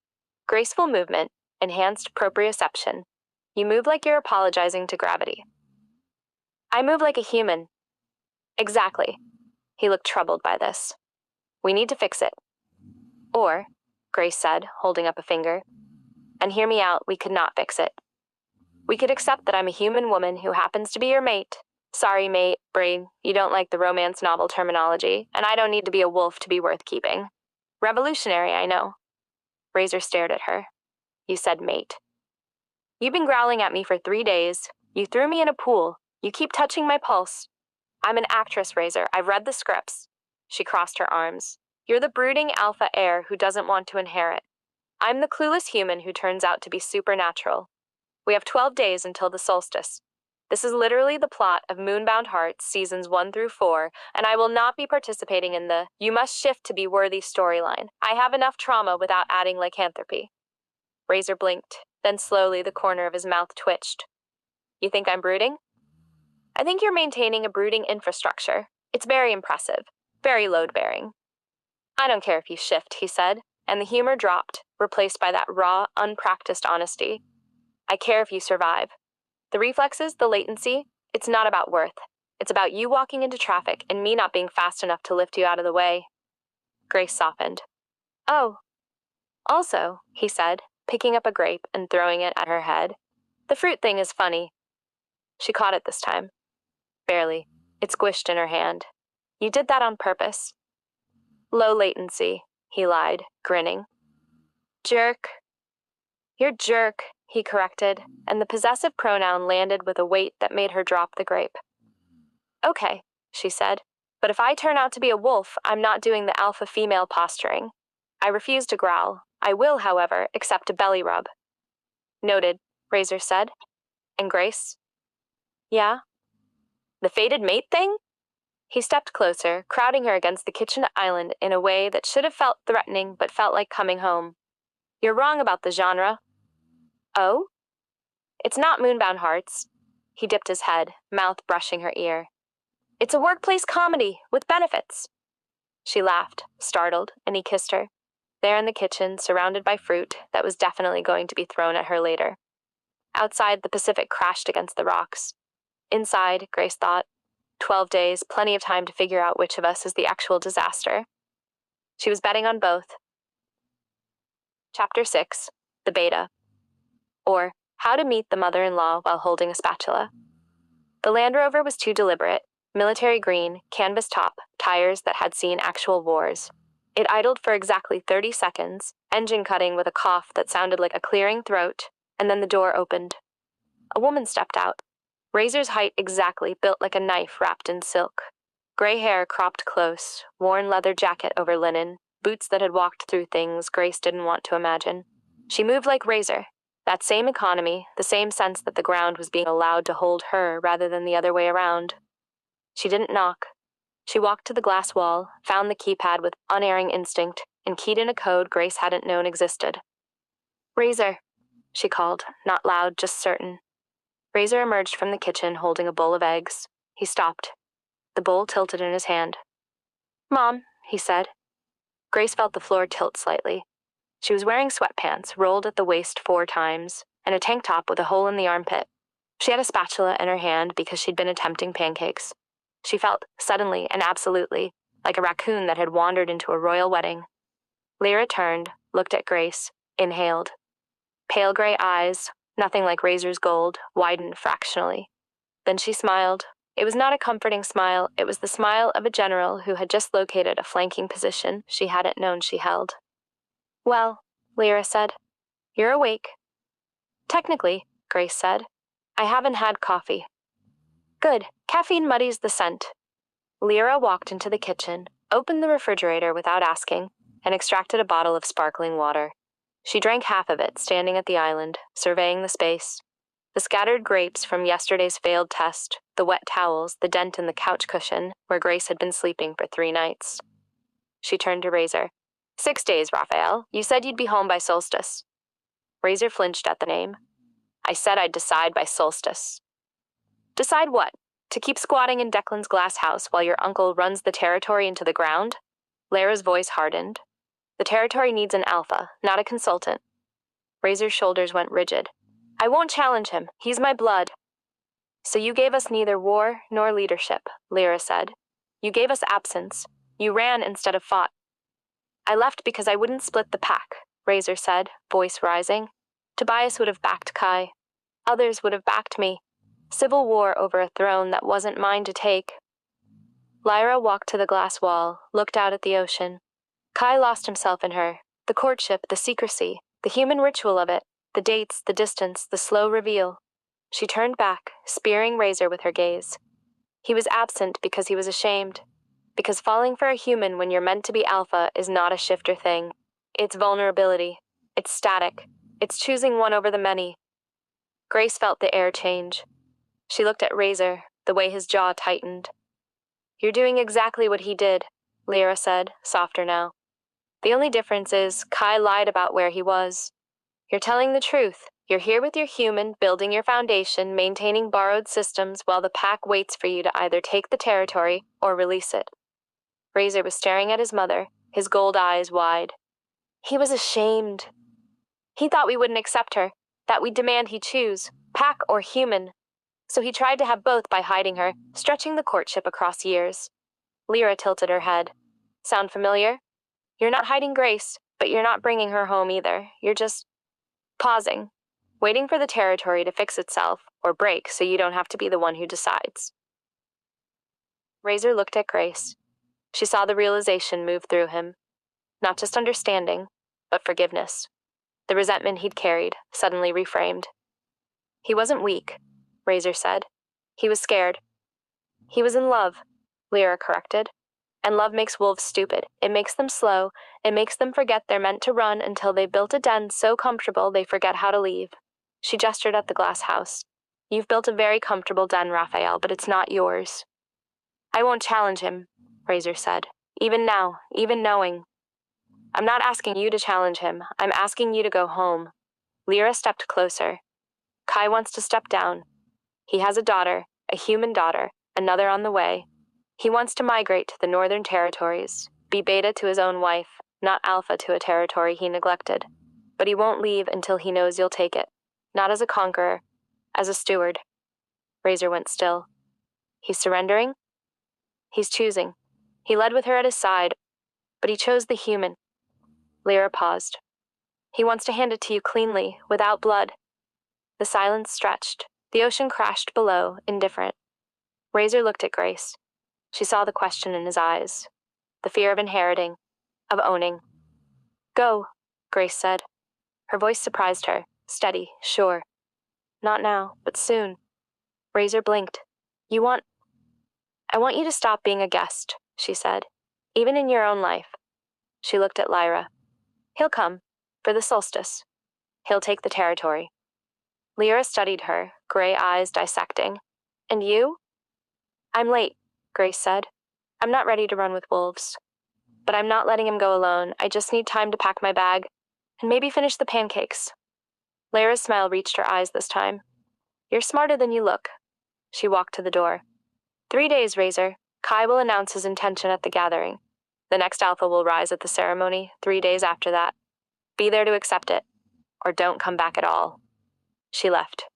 Graceful movement, enhanced proprioception. You move like you're apologizing to gravity. I move like a human. Exactly. He looked troubled by this. We need to fix it. Or, Grace said, holding up a finger, and hear me out, we could not fix it. We could accept that I'm a human woman who happens to be your mate. Sorry, mate, Bree, you don't like the romance novel terminology, and I don't need to be a wolf to be worth keeping. Revolutionary, I know. Razor stared at her. You said mate. You've been growling at me for 3 days. You threw me in a pool. You keep touching my pulse. I'm an actress, Razor. I've read the scripts. She crossed her arms. You're the brooding alpha heir who doesn't want to inherit. I'm the clueless human who turns out to be supernatural. We have 12 days until the solstice. This is literally the plot of Moonbound Hearts, seasons 1 through 4, and I will not be participating in the "you must shift to be worthy" storyline. I have enough trauma without adding lycanthropy. Razor blinked, then slowly the corner of his mouth twitched. You think I'm brooding? I think you're maintaining a brooding infrastructure. It's very impressive, very load-bearing. I don't care if you shift, he said, and the humor dropped, replaced by that raw, unpracticed honesty. I care if you survive. The reflexes, the latency, it's not about worth. It's about you walking into traffic and me not being fast enough to lift you out of the way. Grace softened. Oh. Also, he said, picking up a grape and throwing it at her head, the fruit thing is funny. She caught it this time. Barely. It squished in her hand. You did that on purpose. Low latency, he lied, grinning. Jerk. You're jerk, he corrected, and the possessive pronoun landed with a weight that made her drop the grape. Okay, she said, but if I turn out to be a wolf, I'm not doing the alpha female posturing. I refuse to growl. I will, however, accept a belly rub. Noted, Razor said. And Grace? Yeah? The fated mate thing? He stepped closer, crowding her against the kitchen island in a way that should have felt threatening but felt like coming home. You're wrong about the genre. Oh? It's not Moonbound Hearts. He dipped his head, mouth brushing her ear. It's a workplace comedy with benefits. She laughed, startled, and he kissed her. There in the kitchen, surrounded by fruit that was definitely going to be thrown at her later. Outside, the Pacific crashed against the rocks. Inside, Grace thought, 12 days, plenty of time to figure out which of us is the actual disaster. She was betting on both. Chapter 6, The Beta. Or, How to Meet the Mother-in-Law While Holding a Spatula. The Land Rover was too deliberate. Military green, canvas top, tires that had seen actual wars. It idled for exactly 30 seconds, engine cutting with a cough that sounded like a clearing throat, and then the door opened. A woman stepped out. Razor's height exactly, built like a knife wrapped in silk. Gray hair cropped close, worn leather jacket over linen, boots that had walked through things Grace didn't want to imagine. She moved like Razor. That same economy, the same sense that the ground was being allowed to hold her rather than the other way around. She didn't knock. She walked to the glass wall, found the keypad with unerring instinct, and keyed in a code Grace hadn't known existed. Razor, she called, not loud, just certain. Razor emerged from the kitchen holding a bowl of eggs. He stopped. The bowl tilted in his hand. Mom, he said. Grace felt the floor tilt slightly. She was wearing sweatpants, rolled at the waist 4 times, and a tank top with a hole in the armpit. She had a spatula in her hand because she'd been attempting pancakes. She felt, suddenly and absolutely, like a raccoon that had wandered into a royal wedding. Lyra turned, looked at Grace, inhaled. Pale gray eyes, nothing like Razor's gold, widened fractionally. Then she smiled. It was not a comforting smile, it was the smile of a general who had just located a flanking position she hadn't known she held. Well, Lyra said, you're awake. Technically, Grace said. I haven't had coffee. Good, caffeine muddies the scent. Lyra walked into the kitchen, opened the refrigerator without asking, and extracted a bottle of sparkling water. She drank half of it, standing at the island, surveying the space. The scattered grapes from yesterday's failed test, the wet towels, the dent in the couch cushion, where Grace had been sleeping for 3 nights. She turned to Razor. 6 days, Raphael. You said you'd be home by solstice. Razor flinched at the name. I said I'd decide by solstice. Decide what? To keep squatting in Declan's glass house while your uncle runs the territory into the ground? Lyra's voice hardened. The territory needs an alpha, not a consultant. Razor's shoulders went rigid. I won't challenge him. He's my blood. So you gave us neither war nor leadership, Lyra said. You gave us absence. You ran instead of fought. I left because I wouldn't split the pack, Razor said, voice rising. Tobias would have backed Kai. Others would have backed me. Civil war over a throne that wasn't mine to take. Lyra walked to the glass wall, looked out at the ocean. Kai lost himself in her, The courtship, the secrecy, the human ritual of it, the dates, the distance, the slow reveal. She turned back, spearing Razor with her gaze. He was absent because he was ashamed. Because falling for a human when you're meant to be alpha is not a shifter thing. It's vulnerability. It's static. It's choosing one over the many. Grace felt the air change. She looked at Razor, the way his jaw tightened. You're doing exactly what he did, Lyra said, softer now. The only difference is Kai lied about where he was. You're telling the truth. You're here with your human, building your foundation, maintaining borrowed systems while the pack waits for you to either take the territory or release it. Razor was staring at his mother, his gold eyes wide. He was ashamed. He thought we wouldn't accept her, that we'd demand he choose, pack or human. So he tried to have both by hiding her, stretching the courtship across years. Lyra tilted her head. Sound familiar? You're not hiding Grace, but you're not bringing her home either. You're just pausing, waiting for the territory to fix itself or break so you don't have to be the one who decides. Razor looked at Grace. She saw the realization move through him. Not just understanding, but forgiveness. The resentment he'd carried, suddenly reframed. He wasn't weak, Razor said. He was scared. He was in love, Lyra corrected. And love makes wolves stupid. It makes them slow. It makes them forget they're meant to run until they've built a den so comfortable they forget how to leave. She gestured at the glass house. You've built a very comfortable den, Raphael, but it's not yours. I won't challenge him, Razor said. Even now, even knowing. I'm not asking you to challenge him. I'm asking you to go home. Lyra stepped closer. Kai wants to step down. He has a daughter, a human daughter, another on the way. He wants to migrate to the Northern Territories, be beta to his own wife, not alpha to a territory he neglected. But he won't leave until he knows you'll take it, not as a conqueror, as a steward. Razor went still. He's surrendering? He's choosing. He led with her at his side, but he chose the human. Lyra paused. He wants to hand it to you cleanly, without blood. The silence stretched. The ocean crashed below, indifferent. Razor looked at Grace. She saw the question in his eyes, the fear of inheriting, of owning. Go, Grace said. Her voice surprised her, steady, sure. Not now, but soon. Razor blinked. I want you to stop being a guest, she said, even in your own life. She looked at Lyra. He'll come, for the solstice. He'll take the territory. Lyra studied her, gray eyes dissecting. And you? I'm late, Grace said. I'm not ready to run with wolves. But I'm not letting him go alone. I just need time to pack my bag, and maybe finish the pancakes. Lyra's smile reached her eyes this time. You're smarter than you look. She walked to the door. 3 days, Razor. Kai will announce his intention at the gathering. The next alpha will rise at the ceremony 3 days after that. Be there to accept it, or don't come back at all. She left.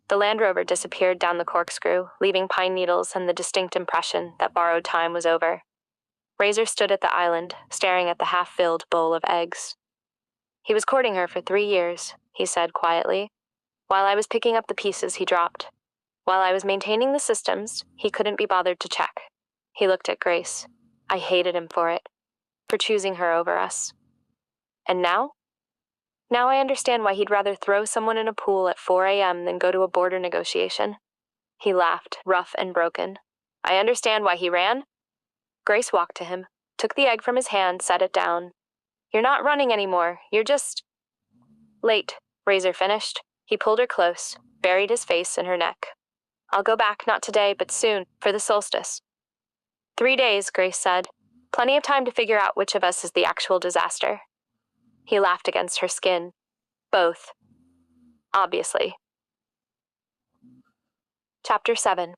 The Land Rover disappeared down the corkscrew, leaving pine needles and the distinct impression that borrowed time was over. Razor stood at the island, staring at the half-filled bowl of eggs. He was courting her for 3 years, he said quietly, while I was picking up the pieces he dropped. While I was maintaining the systems, he couldn't be bothered to check. He looked at Grace. I hated him for it, for choosing her over us. And now? Now I understand why he'd rather throw someone in a pool at 4 a.m. than go to a border negotiation. He laughed, rough and broken. I understand why he ran. Grace walked to him, took the egg from his hand, set it down. You're not running anymore. You're just late, Razor finished. He pulled her close, buried his face in her neck. I'll go back, not today, but soon, for the solstice. 3 days, Grace said. Plenty of time to figure out which of us is the actual disaster. He laughed against her skin. Both. Obviously. Chapter 7.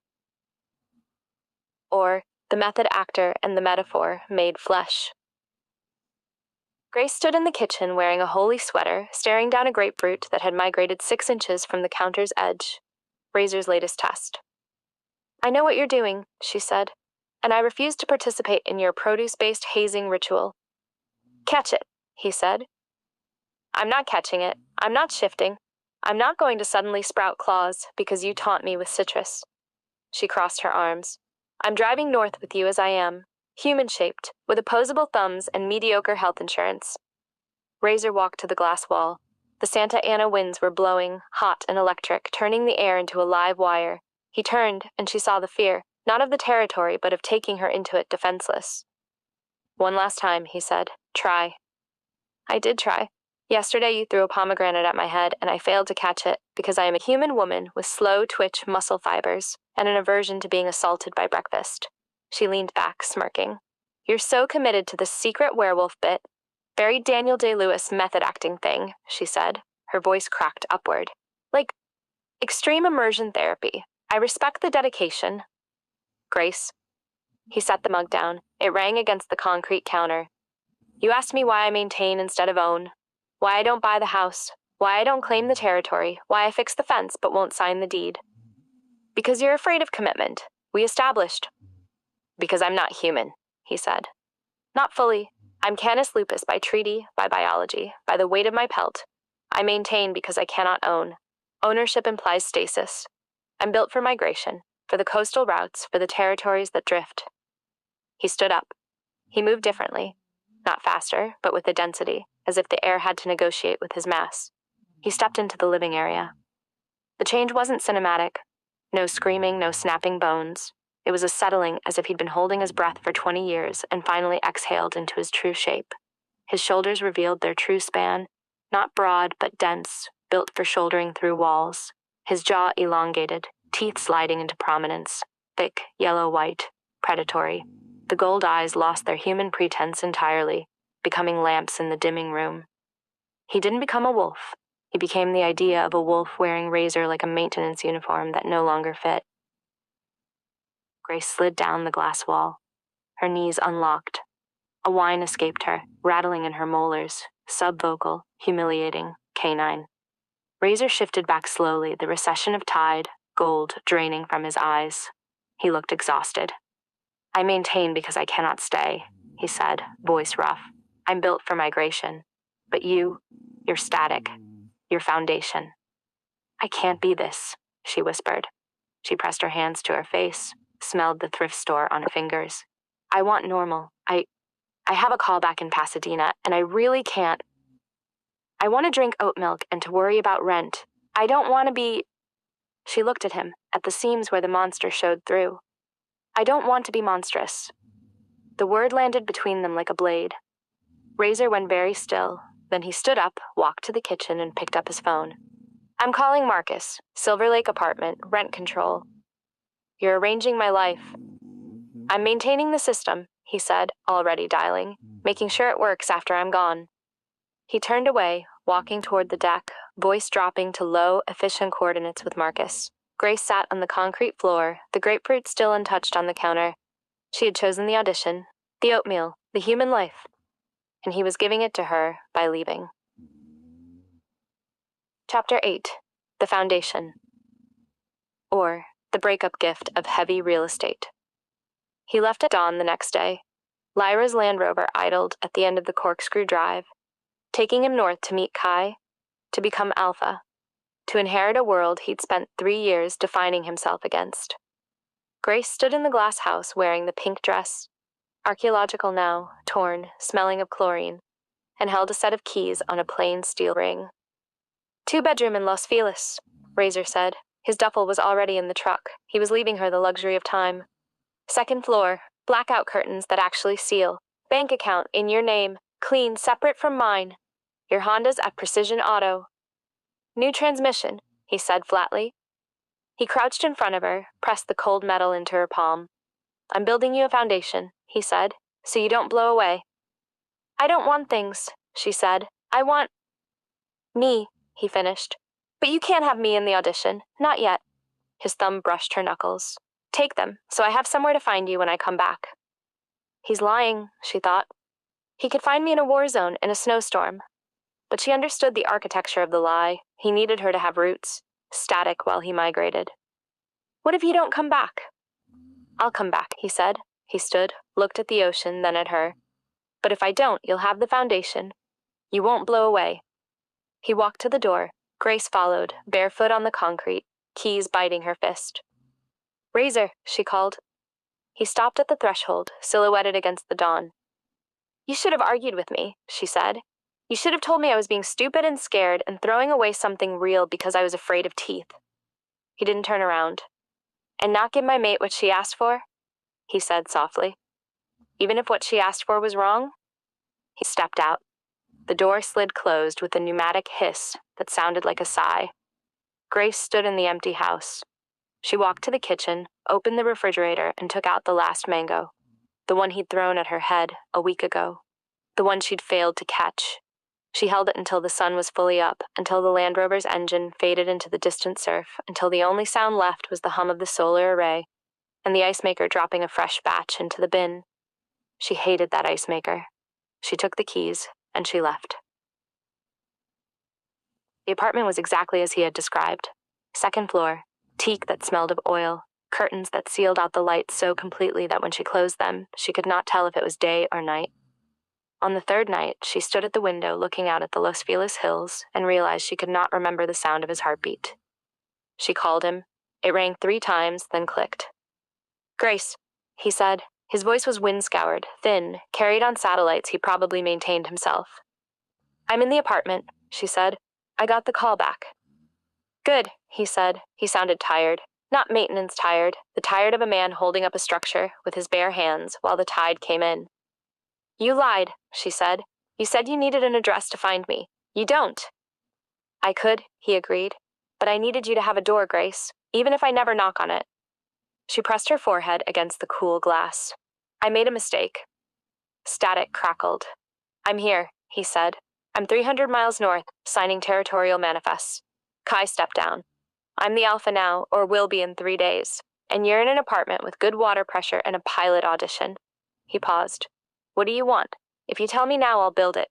Or, the method actor and the metaphor made flesh. Grace stood in the kitchen wearing a holey sweater, staring down a grapefruit that had migrated 6 inches from the counter's edge. Razor's latest test. I know what you're doing, she said, and I refuse to participate in your produce-based hazing ritual. Catch it, he said. I'm not catching it. I'm not shifting. I'm not going to suddenly sprout claws because you taunt me with citrus. She crossed her arms. I'm driving north with you as I am, human-shaped, with opposable thumbs and mediocre health insurance. Razor walked to the glass wall. The Santa Ana winds were blowing, hot and electric, turning the air into a live wire. He turned, and she saw the fear, not of the territory, but of taking her into it defenseless. "One last time," he said. "Try." "I did try. Yesterday you threw a pomegranate at my head, and I failed to catch it, because I am a human woman with slow-twitch muscle fibers and an aversion to being assaulted by breakfast." She leaned back, smirking. "You're so committed to this secret werewolf bit. Very Daniel Day-Lewis method-acting thing," she said. Her voice cracked upward. "Like extreme immersion therapy. I respect the dedication." "Grace." He set the mug down. It rang against the concrete counter. "You asked me why I maintain instead of own. Why I don't buy the house. Why I don't claim the territory. Why I fix the fence but won't sign the deed. Because you're afraid of commitment. We established." "Because I'm not human," he said. "Not fully. I'm canis lupus by treaty, by biology, by the weight of my pelt. I maintain because I cannot own. Ownership implies stasis. I'm built for migration, for the coastal routes, for the territories that drift." He stood up. He moved differently. Not faster, but with a density, as if the air had to negotiate with his mass. He stepped into the living area. The change wasn't cinematic. No screaming, no snapping bones. It was a settling, as if he'd been holding his breath for 20 years and finally exhaled into his true shape. His shoulders revealed their true span, not broad but dense, built for shouldering through walls. His jaw elongated, teeth sliding into prominence, thick, yellow-white, predatory. The gold eyes lost their human pretense entirely, becoming lamps in the dimming room. He didn't become a wolf. He became the idea of a wolf wearing Razor like a maintenance uniform that no longer fit. Grace slid down the glass wall. Her knees unlocked. A whine escaped her, rattling in her molars, subvocal, humiliating, canine. Razor shifted back slowly, the recession of tide, gold, draining from his eyes. He looked exhausted. "I maintain because I cannot stay," he said, voice rough. "I'm built for migration. But you're static. Your foundation." "I can't be this," she whispered. She pressed her hands to her face, smelled the thrift store on her fingers. "I want normal. I have a call back in Pasadena, and I really can't. I want to drink oat milk and to worry about rent. I don't want to be—" She looked at him, at the seams where the monster showed through. "I don't want to be monstrous." The word landed between them like a blade. Razor went very still. Then he stood up, walked to the kitchen, and picked up his phone. "I'm calling Marcus, Silver Lake apartment, rent control. You're arranging my life." "I'm maintaining the system," he said, already dialing, "making sure it works after I'm gone." He turned away, walking toward the deck, voice dropping to low, efficient coordinates with Marcus. Grace sat on the concrete floor, the grapefruit still untouched on the counter. She had chosen the audition, the oatmeal, the human life, and he was giving it to her by leaving. Chapter 8. The Foundation. Or, the breakup gift of heavy real estate. He left at dawn the next day. Lyra's Land Rover idled at the end of the corkscrew drive, taking him north to meet Kai, to become Alpha, to inherit a world he'd spent 3 years defining himself against. Grace stood in the glass house wearing the pink dress, archaeological now, torn, smelling of chlorine, and held a set of keys on a plain steel ring. "2-bedroom in Los Feliz," Razor said. His duffel was already in the truck. He was leaving her the luxury of time. "2nd floor, blackout curtains that actually seal. Bank account in your name, clean, separate from mine. Your Honda's at Precision Auto. New transmission," he said flatly. He crouched in front of her, pressed the cold metal into her palm. "I'm building you a foundation," he said, "so you don't blow away." "I don't want things," she said. "I want—" "Me," he finished. "But you can't have me in the audition. Not yet." His thumb brushed her knuckles. "Take them, so I have somewhere to find you when I come back." He's lying, she thought. He could find me in a war zone, in a snowstorm. But she understood the architecture of the lie. He needed her to have roots, static while he migrated. "What if you don't come back?" "I'll come back," he said. He stood, looked at the ocean, then at her. "But if I don't, you'll have the foundation. You won't blow away." He walked to the door. Grace followed, barefoot on the concrete, keys biting her fist. "Razor," she called. He stopped at the threshold, silhouetted against the dawn. "You should have argued with me," she said. You should have told me I was being stupid and scared and throwing away something real because I was afraid of teeth. He didn't turn around. And not give my mate what she asked for? He said softly. Even if what she asked for was wrong? He stepped out. The door slid closed with a pneumatic hiss that sounded like a sigh. Grace stood in the empty house. She walked to the kitchen, opened the refrigerator, and took out the last mango. The one he'd thrown at her head a week ago. The one she'd failed to catch. She held it until the sun was fully up, until the Land Rover's engine faded into the distant surf, until the only sound left was the hum of the solar array, and the ice maker dropping a fresh batch into the bin. She hated that ice maker. She took the keys, and she left. The apartment was exactly as he had described. Second floor, teak that smelled of oil, curtains that sealed out the light so completely that when she closed them, she could not tell if it was day or night. On the third night, she stood at the window looking out at the Los Feliz hills and realized she could not remember the sound of his heartbeat. She called him. It rang 3 times, then clicked. "Grace," he said. His voice was wind-scoured, thin, carried on satellites he probably maintained himself. "I'm in the apartment," she said. "I got the call back." "Good," he said. He sounded tired. Not maintenance tired, the tired of a man holding up a structure with his bare hands while the tide came in. "You lied," she said. "You said you needed an address to find me. You don't." "I could," he agreed. "But I needed you to have a door, Grace, even if I never knock on it." She pressed her forehead against the cool glass. "I made a mistake." Static crackled. "I'm here," he said. "I'm 300 miles north, signing territorial manifests." Kai stepped down. "I'm the alpha now, or will be in 3 days. And you're in an apartment with good water pressure and a pilot audition." He paused. "What do you want? If you tell me now, I'll build it."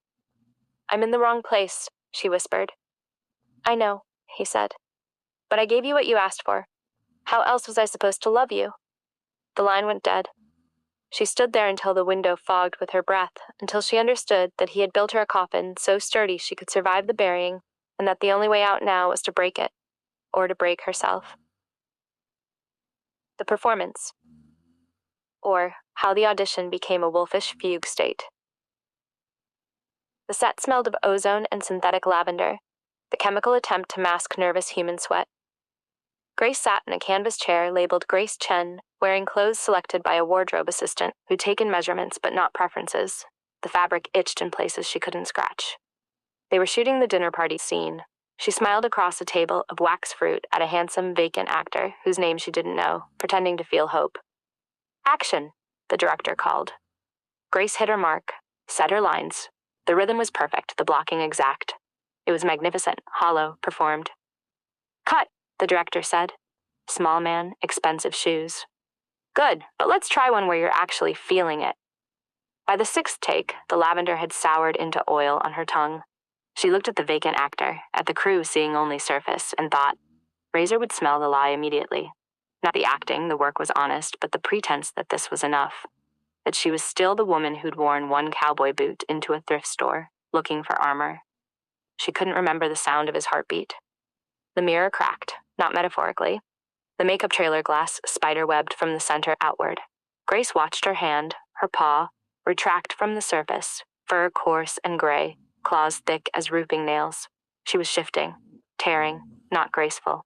"I'm in the wrong place," she whispered. "I know," he said. "But I gave you what you asked for. How else was I supposed to love you?" The line went dead. She stood there until the window fogged with her breath, until she understood that he had built her a coffin so sturdy she could survive the burying, and that the only way out now was to break it, or to break herself. The performance. Or how the audition became a wolfish fugue state. The set smelled of ozone and synthetic lavender, the chemical attempt to mask nervous human sweat. Grace sat in a canvas chair labeled Grace Chen, wearing clothes selected by a wardrobe assistant who'd taken measurements but not preferences. The fabric itched in places she couldn't scratch. They were shooting the dinner party scene. She smiled across a table of wax fruit at a handsome, vacant actor whose name she didn't know, pretending to feel hope. "Action," the director called. Grace hit her mark, said her lines. The rhythm was perfect, the blocking exact. It was magnificent, hollow, performed. "Cut," the director said. Small man, expensive shoes. "Good, but let's try one where you're actually feeling it." By the 6th take, the lavender had soured into oil on her tongue. She looked at the vacant actor, at the crew seeing only surface, and thought, Razor would smell the lie immediately. Not the acting, the work was honest, but the pretense that this was enough. That she was still the woman who'd worn one cowboy boot into a thrift store, looking for armor. She couldn't remember the sound of his heartbeat. The mirror cracked, not metaphorically. The makeup trailer glass spider-webbed from the center outward. Grace watched her hand, her paw, retract from the surface, fur coarse and gray, claws thick as roofing nails. She was shifting, tearing, not graceful.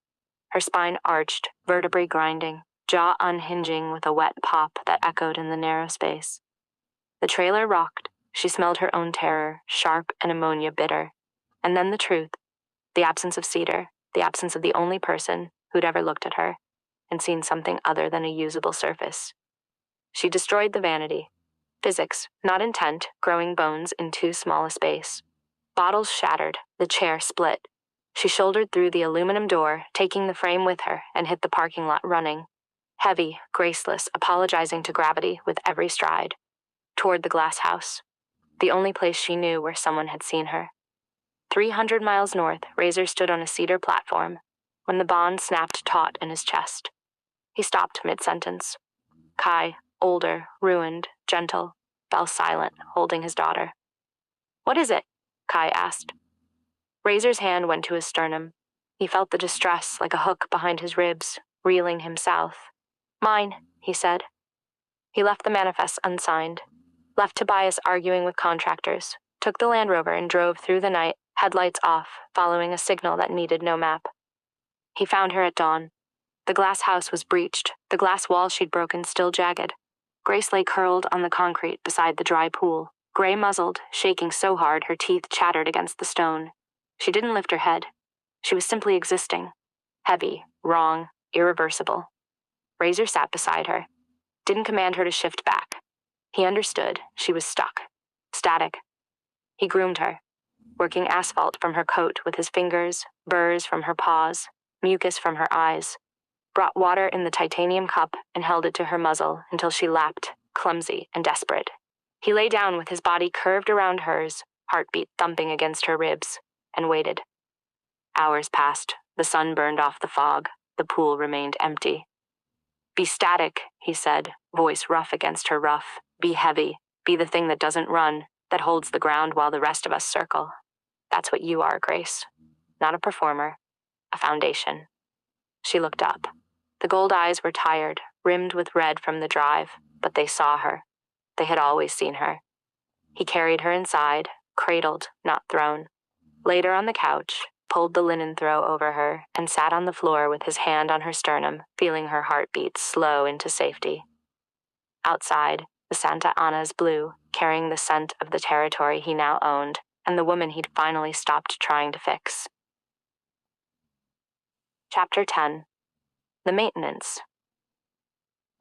Her spine arched, vertebrae grinding, jaw unhinging with a wet pop that echoed in the narrow space. The trailer rocked. She smelled her own terror, sharp and ammonia bitter. And then the truth, the absence of cedar, the absence of the only person who'd ever looked at her and seen something other than a usable surface. She destroyed the vanity. Physics, not intent, growing bones in too small a space. Bottles shattered, the chair split. She shouldered through the aluminum door, taking the frame with her, and hit the parking lot running. Heavy, graceless, apologizing to gravity with every stride. Toward the glass house. The only place she knew where someone had seen her. 300 miles north, Razor stood on a cedar platform, when the bond snapped taut in his chest. He stopped mid-sentence. Kai, older, ruined, gentle, fell silent, holding his daughter. "What is it?" Kai asked. Razor's hand went to his sternum. He felt the distress like a hook behind his ribs, reeling him south. "Mine," he said. He left the manifest unsigned. Left Tobias arguing with contractors. took the Land Rover and drove through the night, headlights off, following a signal that needed no map. He found her at dawn. The glass house was breached, the glass wall she'd broken still jagged. Grace lay curled on the concrete beside the dry pool, gray-muzzled, shaking so hard her teeth chattered against the stone. She didn't lift her head. She was simply existing. Heavy, wrong, irreversible. Razor sat beside her. Didn't command her to shift back. He understood. She was stuck. Static. He groomed her, working asphalt from her coat with his fingers, burrs from her paws, mucus from her eyes. Brought water in the titanium cup and held it to her muzzle until she lapped, clumsy and desperate. He lay down with his body curved around hers, heartbeat thumping against her ribs, and waited. Hours passed. The sun burned off the fog. The pool remained empty. Be static, he said, voice rough against her rough. Be heavy. Be the thing that doesn't run, that holds the ground while the rest of us circle. That's what you are, Grace. Not a performer. A foundation. She looked up. The gold eyes were tired, rimmed with red from the drive, but they saw her. They had always seen her. He carried her inside, cradled, not thrown. Laid her on the couch, pulled the linen throw over her, and sat on the floor with his hand on her sternum, feeling her heartbeat slow into safety. Outside, the Santa Ana's blew, carrying the scent of the territory he now owned, and the woman he'd finally stopped trying to fix. Chapter 10. The Maintenance.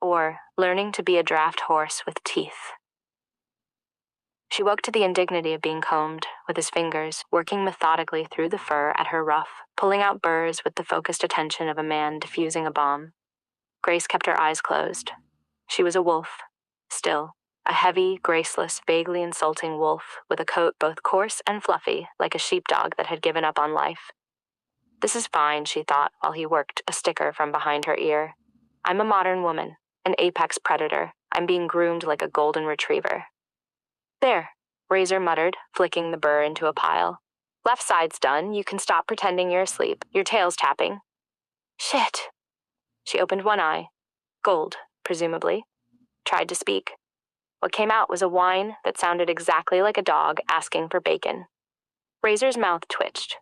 Or, learning to be a draft horse with teeth. She woke to the indignity of being combed, with his fingers, working methodically through the fur at her ruff, pulling out burrs with the focused attention of a man defusing a bomb. Grace kept her eyes closed. She was a wolf. Still, a heavy, graceless, vaguely insulting wolf, with a coat both coarse and fluffy, like a sheepdog that had given up on life. This is fine, she thought, while he worked a sticker from behind her ear. I'm a modern woman, an apex predator. I'm being groomed like a golden retriever. There, Razor muttered, flicking the burr into a pile. Left side's done. You can stop pretending you're asleep. Your tail's tapping. Shit. She opened one eye. Gold, presumably. Tried to speak. What came out was a whine that sounded exactly like a dog asking for bacon. Razor's mouth twitched.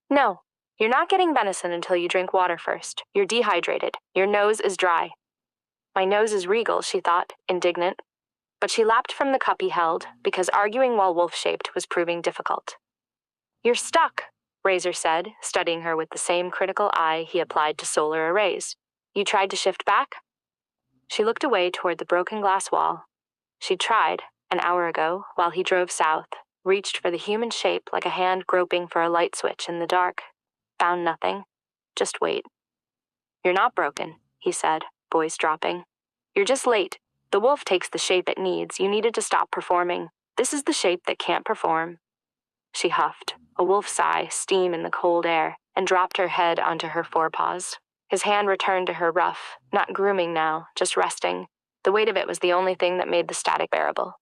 No. You're not getting venison until you drink water first. You're dehydrated. Your nose is dry. My nose is regal, she thought, indignant. But she lapped from the cup he held, because arguing while wolf-shaped was proving difficult. You're stuck, Razor said, studying her with the same critical eye he applied to solar arrays. You tried to shift back? She looked away toward the broken glass wall. She'd tried, an hour ago, while he drove south, reached for the human shape like a hand groping for a light switch in the dark. Found nothing. Just wait. You're not broken, he said, voice dropping. You're just late. The wolf takes the shape it needs. You needed to stop performing. This is the shape that can't perform. She huffed, a wolf sigh, steam in the cold air, and dropped her head onto her forepaws. His hand returned to her ruff, not grooming now, just resting. The weight of it was the only thing that made the static bearable.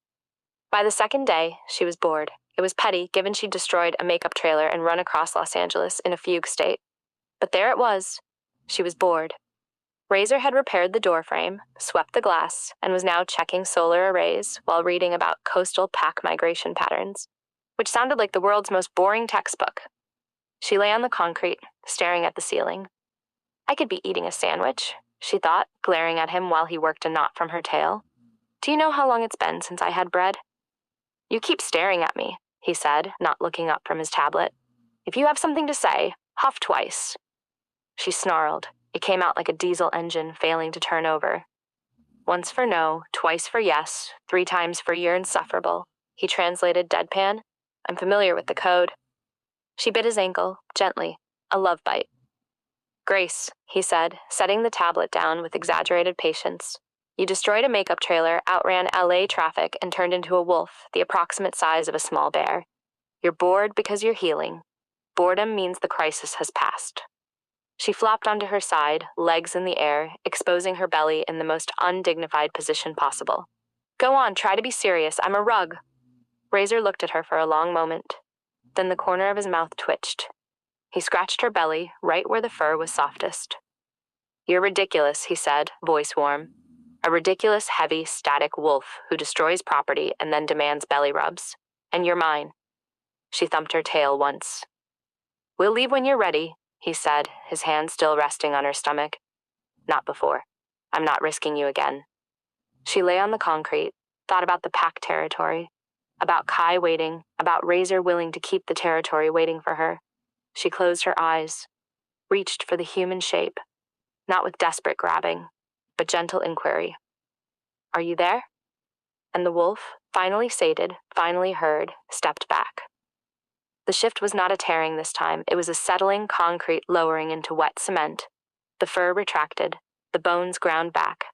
By the second day, she was bored. It was petty, given she'd destroyed a makeup trailer and run across Los Angeles in a fugue state. But there it was. She was bored. Razor had repaired the doorframe, swept the glass, and was now checking solar arrays while reading about coastal pack migration patterns, which sounded like the world's most boring textbook. She lay on the concrete, staring at the ceiling. I could be eating a sandwich, she thought, glaring at him while he worked a knot from her tail. Do you know how long it's been since I had bread? You keep staring at me, he said, not looking up from his tablet. If you have something to say, huff twice. She snarled. It came out like a diesel engine failing to turn over. Once for no, twice for yes, 3 times for you're insufferable. He translated deadpan. I'm familiar with the code. She bit his ankle, gently, a love bite. Grace, he said, setting the tablet down with exaggerated patience. You destroyed a makeup trailer, outran LA traffic, and turned into a wolf, the approximate size of a small bear. You're bored because you're healing. Boredom means the crisis has passed. She flopped onto her side, legs in the air, exposing her belly in the most undignified position possible. Go on, try to be serious. I'm a rug. Razor looked at her for a long moment. Then the corner of his mouth twitched. He scratched her belly, right where the fur was softest. You're ridiculous, he said, voice warm. A ridiculous, heavy, static wolf who destroys property and then demands belly rubs. and you're mine. She thumped her tail once. We'll leave when you're ready, he said, his hand still resting on her stomach. Not before. I'm not risking you again. She lay on the concrete, thought about the pack territory, about Kai waiting, about Razor willing to keep the territory waiting for her. She closed her eyes, reached for the human shape, not with desperate grabbing, but gentle inquiry. Are you there? And the wolf, finally sated, finally heard, stepped back. The shift was not a tearing this time. It was a settling concrete lowering into wet cement. The fur retracted, the bones ground back.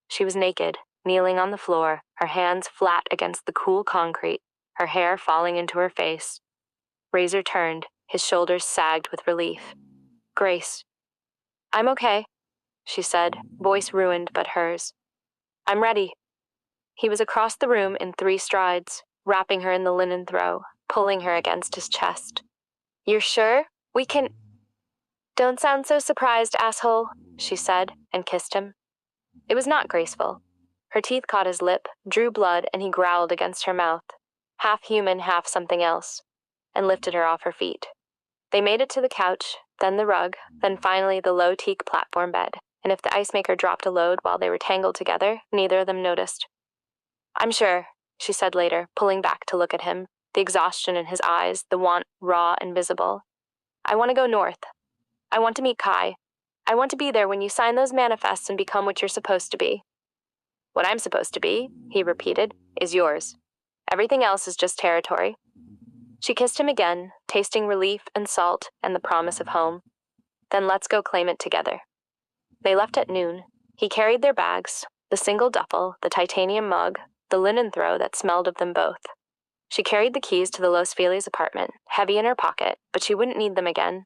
She was naked, kneeling on the floor, her hands flat against the cool concrete, her hair falling into her face. Razor turned, his shoulders sagged with relief. Grace. I'm okay, she said, voice ruined but hers. I'm ready. He was across the room in 3 strides, wrapping her in the linen throw, pulling her against his chest. You're sure? We can... Don't sound so surprised, asshole, she said, and kissed him. It was not graceful. Her teeth caught his lip, drew blood, and he growled against her mouth, half human, half something else, and lifted her off her feet. They made it to the couch, then the rug, then finally the low teak platform bed, and if the ice maker dropped a load while they were tangled together, neither of them noticed. I'm sure, she said later, pulling back to look at him, the exhaustion in his eyes, the want raw and visible. I want to go north. I want to meet Kai. I want to be there when you sign those manifests and become what you're supposed to be. What I'm supposed to be, he repeated, is yours. Everything else is just territory. She kissed him again, tasting relief and salt and the promise of home. Then let's go claim it together. They left at noon. He carried their bags, the single duffel, the titanium mug, the linen throw that smelled of them both. She carried the keys to the Los Feliz apartment, heavy in her pocket, but she wouldn't need them again.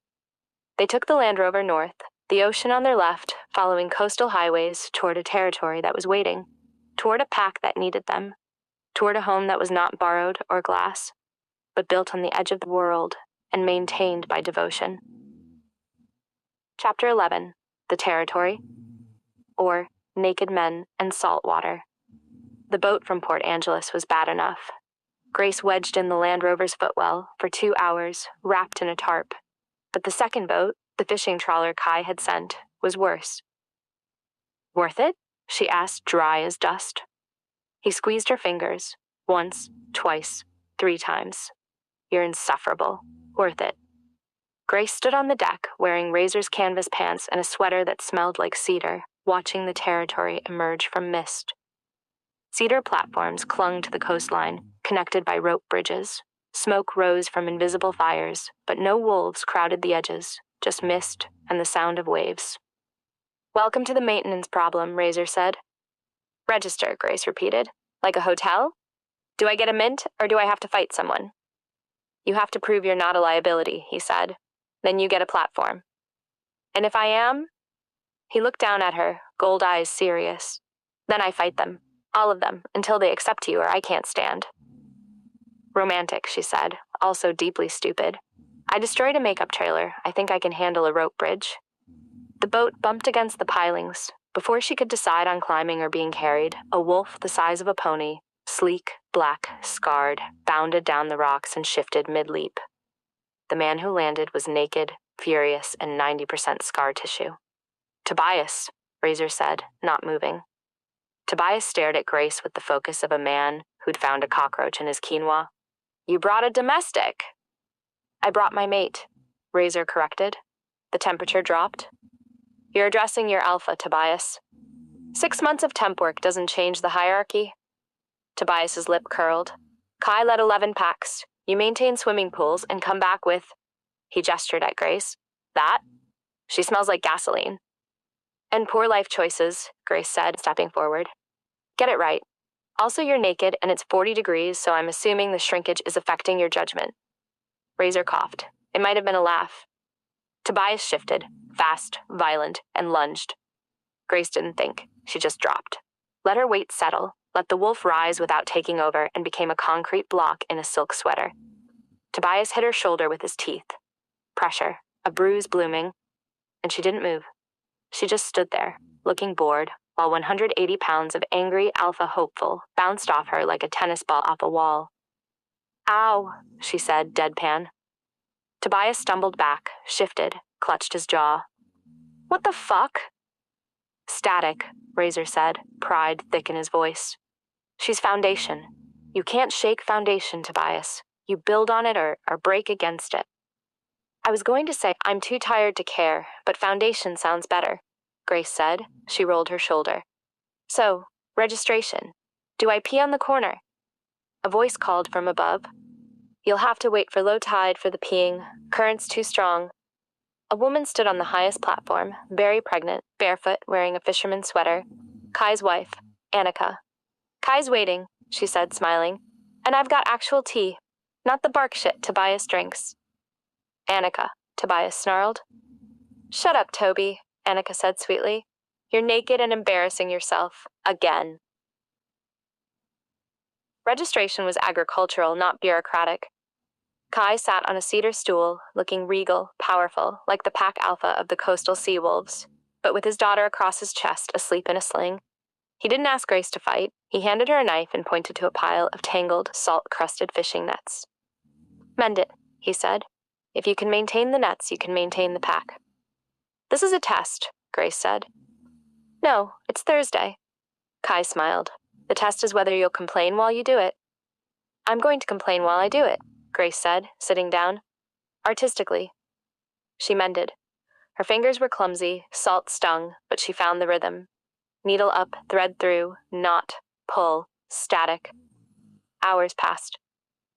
They took the Land Rover north, the ocean on their left, following coastal highways toward a territory that was waiting, toward a pack that needed them, toward a home that was not borrowed or glass, but built on the edge of the world and maintained by devotion. Chapter 11, The Territory, or Naked Men and Salt Water. The boat from Port Angeles was bad enough. Grace wedged in the Land Rover's footwell for 2 hours, wrapped in a tarp. But the second boat, the fishing trawler Kai had sent, was worse. Worth it? She asked, dry as dust. He squeezed her fingers, once, twice, 3 times. You're insufferable. Worth it. Grace stood on the deck, wearing Razor's canvas pants and a sweater that smelled like cedar, watching the territory emerge from mist. Cedar platforms clung to the coastline, connected by rope bridges. Smoke rose from invisible fires, but no wolves crowded the edges, just mist and the sound of waves. Welcome to the maintenance problem, Razor said. Register, Grace repeated. Like a hotel? Do I get a mint, or do I have to fight someone? You have to prove you're not a liability, he said. Then you get a platform. And if I am? He looked down at her, gold eyes serious. Then I fight them. All of them, until they accept you or I can't stand. Romantic, she said, also deeply stupid. I destroyed a makeup trailer. I think I can handle a rope bridge. The boat bumped against the pilings. Before she could decide on climbing or being carried, a wolf the size of a pony, sleek, black, scarred, bounded down the rocks and shifted mid-leap. The man who landed was naked, furious, and 90% scar tissue. Tobias, Razor said, not moving. Tobias stared at Grace with the focus of a man who'd found a cockroach in his quinoa. You brought a domestic. I brought my mate, Razor corrected. The temperature dropped. You're addressing your alpha, Tobias. 6 months of temp work doesn't change the hierarchy. Tobias's lip curled. Kai led 11 packs. You maintain swimming pools and come back with... He gestured at Grace. That? She smells like gasoline. And poor life choices, Grace said, stepping forward. Get it right. Also, you're naked and it's 40 degrees, so I'm assuming the shrinkage is affecting your judgment. Razor coughed. It might have been a laugh. Tobias shifted, fast, violent, and lunged. Grace didn't think. She just dropped. Let her weight settle, let the wolf rise without taking over, and became a concrete block in a silk sweater. Tobias hit her shoulder with his teeth. Pressure, a bruise blooming, and she didn't move. She just stood there, looking bored, while 180 pounds of angry alpha hopeful bounced off her like a tennis ball off a wall. Ow, she said, deadpan. Tobias stumbled back, shifted, clutched his jaw. What the fuck? Static, Razor said, pride thick in his voice. She's foundation. You can't shake foundation, Tobias. You build on it or break against it. I was going to say I'm too tired to care, but foundation sounds better, Grace said. She rolled her shoulder. So, registration. Do I pee on the corner? A voice called from above. You'll have to wait for low tide for the peeing. Current's too strong. A woman stood on the highest platform, very pregnant, barefoot, wearing a fisherman's sweater. Kai's wife, Annika. Kai's waiting, she said, smiling. And I've got actual tea, not the bark shit Tobias drinks. Annika, Tobias snarled. Shut up, Toby, Annika said sweetly. You're naked and embarrassing yourself, again. Registration was agricultural, not bureaucratic. Kai sat on a cedar stool, looking regal, powerful, like the pack alpha of the coastal sea wolves, but with his daughter across his chest, asleep in a sling. He didn't ask Grace to fight. He handed her a knife and pointed to a pile of tangled, salt-crusted fishing nets. Mend it, he said. If you can maintain the nets, you can maintain the pack. This is a test, Grace said. No, it's Thursday. Kai smiled. The test is whether you'll complain while you do it. I'm going to complain while I do it, Grace said, sitting down. Artistically. She mended. Her fingers were clumsy, salt stung, but she found the rhythm. Needle up, thread through, knot, pull, static. Hours passed.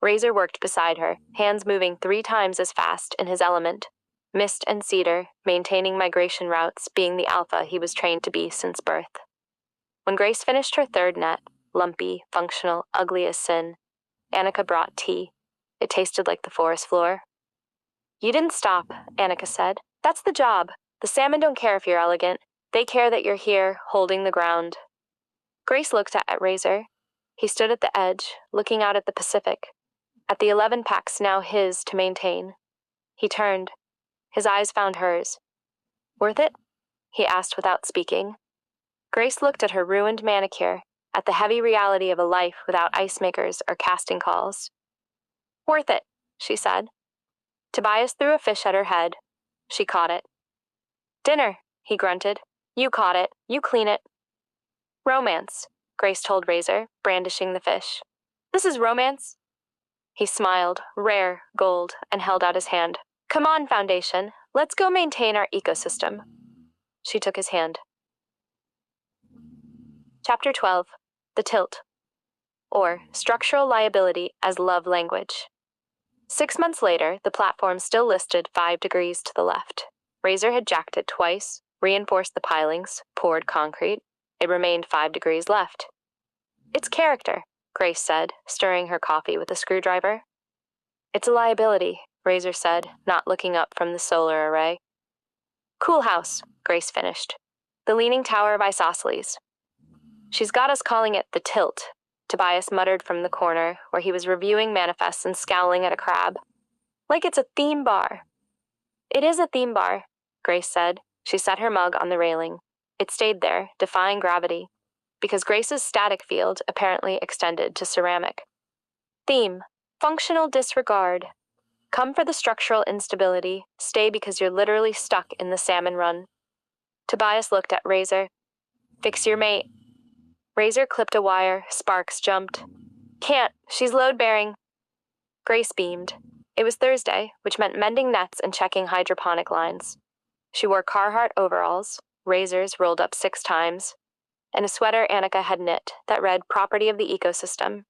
Razor worked beside her, hands moving 3 times as fast in his element. Mist and cedar, maintaining migration routes, being the alpha he was trained to be since birth. When Grace finished her 3rd net, lumpy, functional, ugly as sin, Annika brought tea. It tasted like the forest floor. You didn't stop, Annika said. That's the job. The salmon don't care if you're elegant. They care that you're here, holding the ground. Grace looked at Razor. He stood at the edge, looking out at the Pacific, at the 11 packs now his to maintain. He turned. His eyes found hers. Worth it? He asked without speaking. Grace looked at her ruined manicure, at the heavy reality of a life without ice makers or casting calls. Worth it, she said. Tobias threw a fish at her head. She caught it. Dinner, he grunted. You caught it. You clean it. Romance, Grace told Razor, brandishing the fish. This is romance? He smiled, rare, gold, and held out his hand. Come on, Foundation. Let's go maintain our ecosystem. She took his hand. Chapter 12. The Tilt, or Structural Liability as Love Language. 6 months later, the platform still listed 5 degrees to the left. Razor had jacked it twice, reinforced the pilings, poured concrete. It remained 5 degrees left. It's character, Grace said, stirring her coffee with a screwdriver. It's a liability, Razor said, not looking up from the solar array. Cool house, Grace finished. The Leaning Tower of Isosceles. She's got us calling it the Tilt, Tobias muttered from the corner, where he was reviewing manifests and scowling at a crab. Like it's a theme bar. It is a theme bar, Grace said. She set her mug on the railing. It stayed there, defying gravity, because Grace's static field apparently extended to ceramic. Theme, functional disregard. Come for the structural instability, stay because you're literally stuck in the salmon run. Tobias looked at Razor. Fix your mate. Razor clipped a wire, sparks jumped. Can't, she's load-bearing. Grace beamed. It was Thursday, which meant mending nets and checking hydroponic lines. She wore Carhartt overalls, razors rolled up 6 times, and a sweater Annika had knit that read Property of the Ecosystem.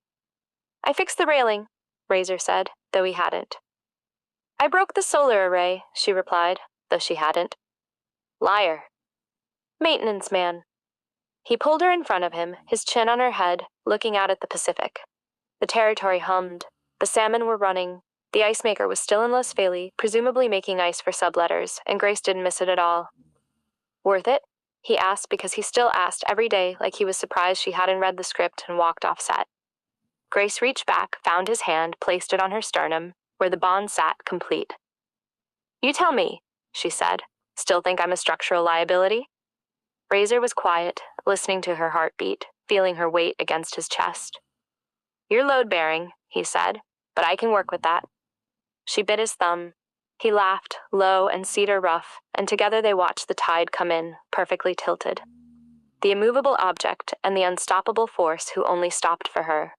I fixed the railing, Razor said, though he hadn't. I broke the solar array, she replied, though she hadn't. Liar. Maintenance man. He pulled her in front of him, his chin on her head, looking out at the Pacific. The territory hummed. The salmon were running. The ice maker was still in Los Feliz, presumably making ice for subletters, and Grace didn't miss it at all. Worth it? He asked because he still asked every day, like he was surprised she hadn't read the script and walked off set. Grace reached back, found his hand, placed it on her sternum, where the bond sat complete. You tell me, she said. Still think I'm a structural liability? Razor was quiet, listening to her heartbeat, feeling her weight against his chest. You're load-bearing, he said, but I can work with that." She bit his thumb. He laughed, low and cedar rough, and together they watched the tide come in, perfectly tilted. The immovable object and the unstoppable force who only stopped for her,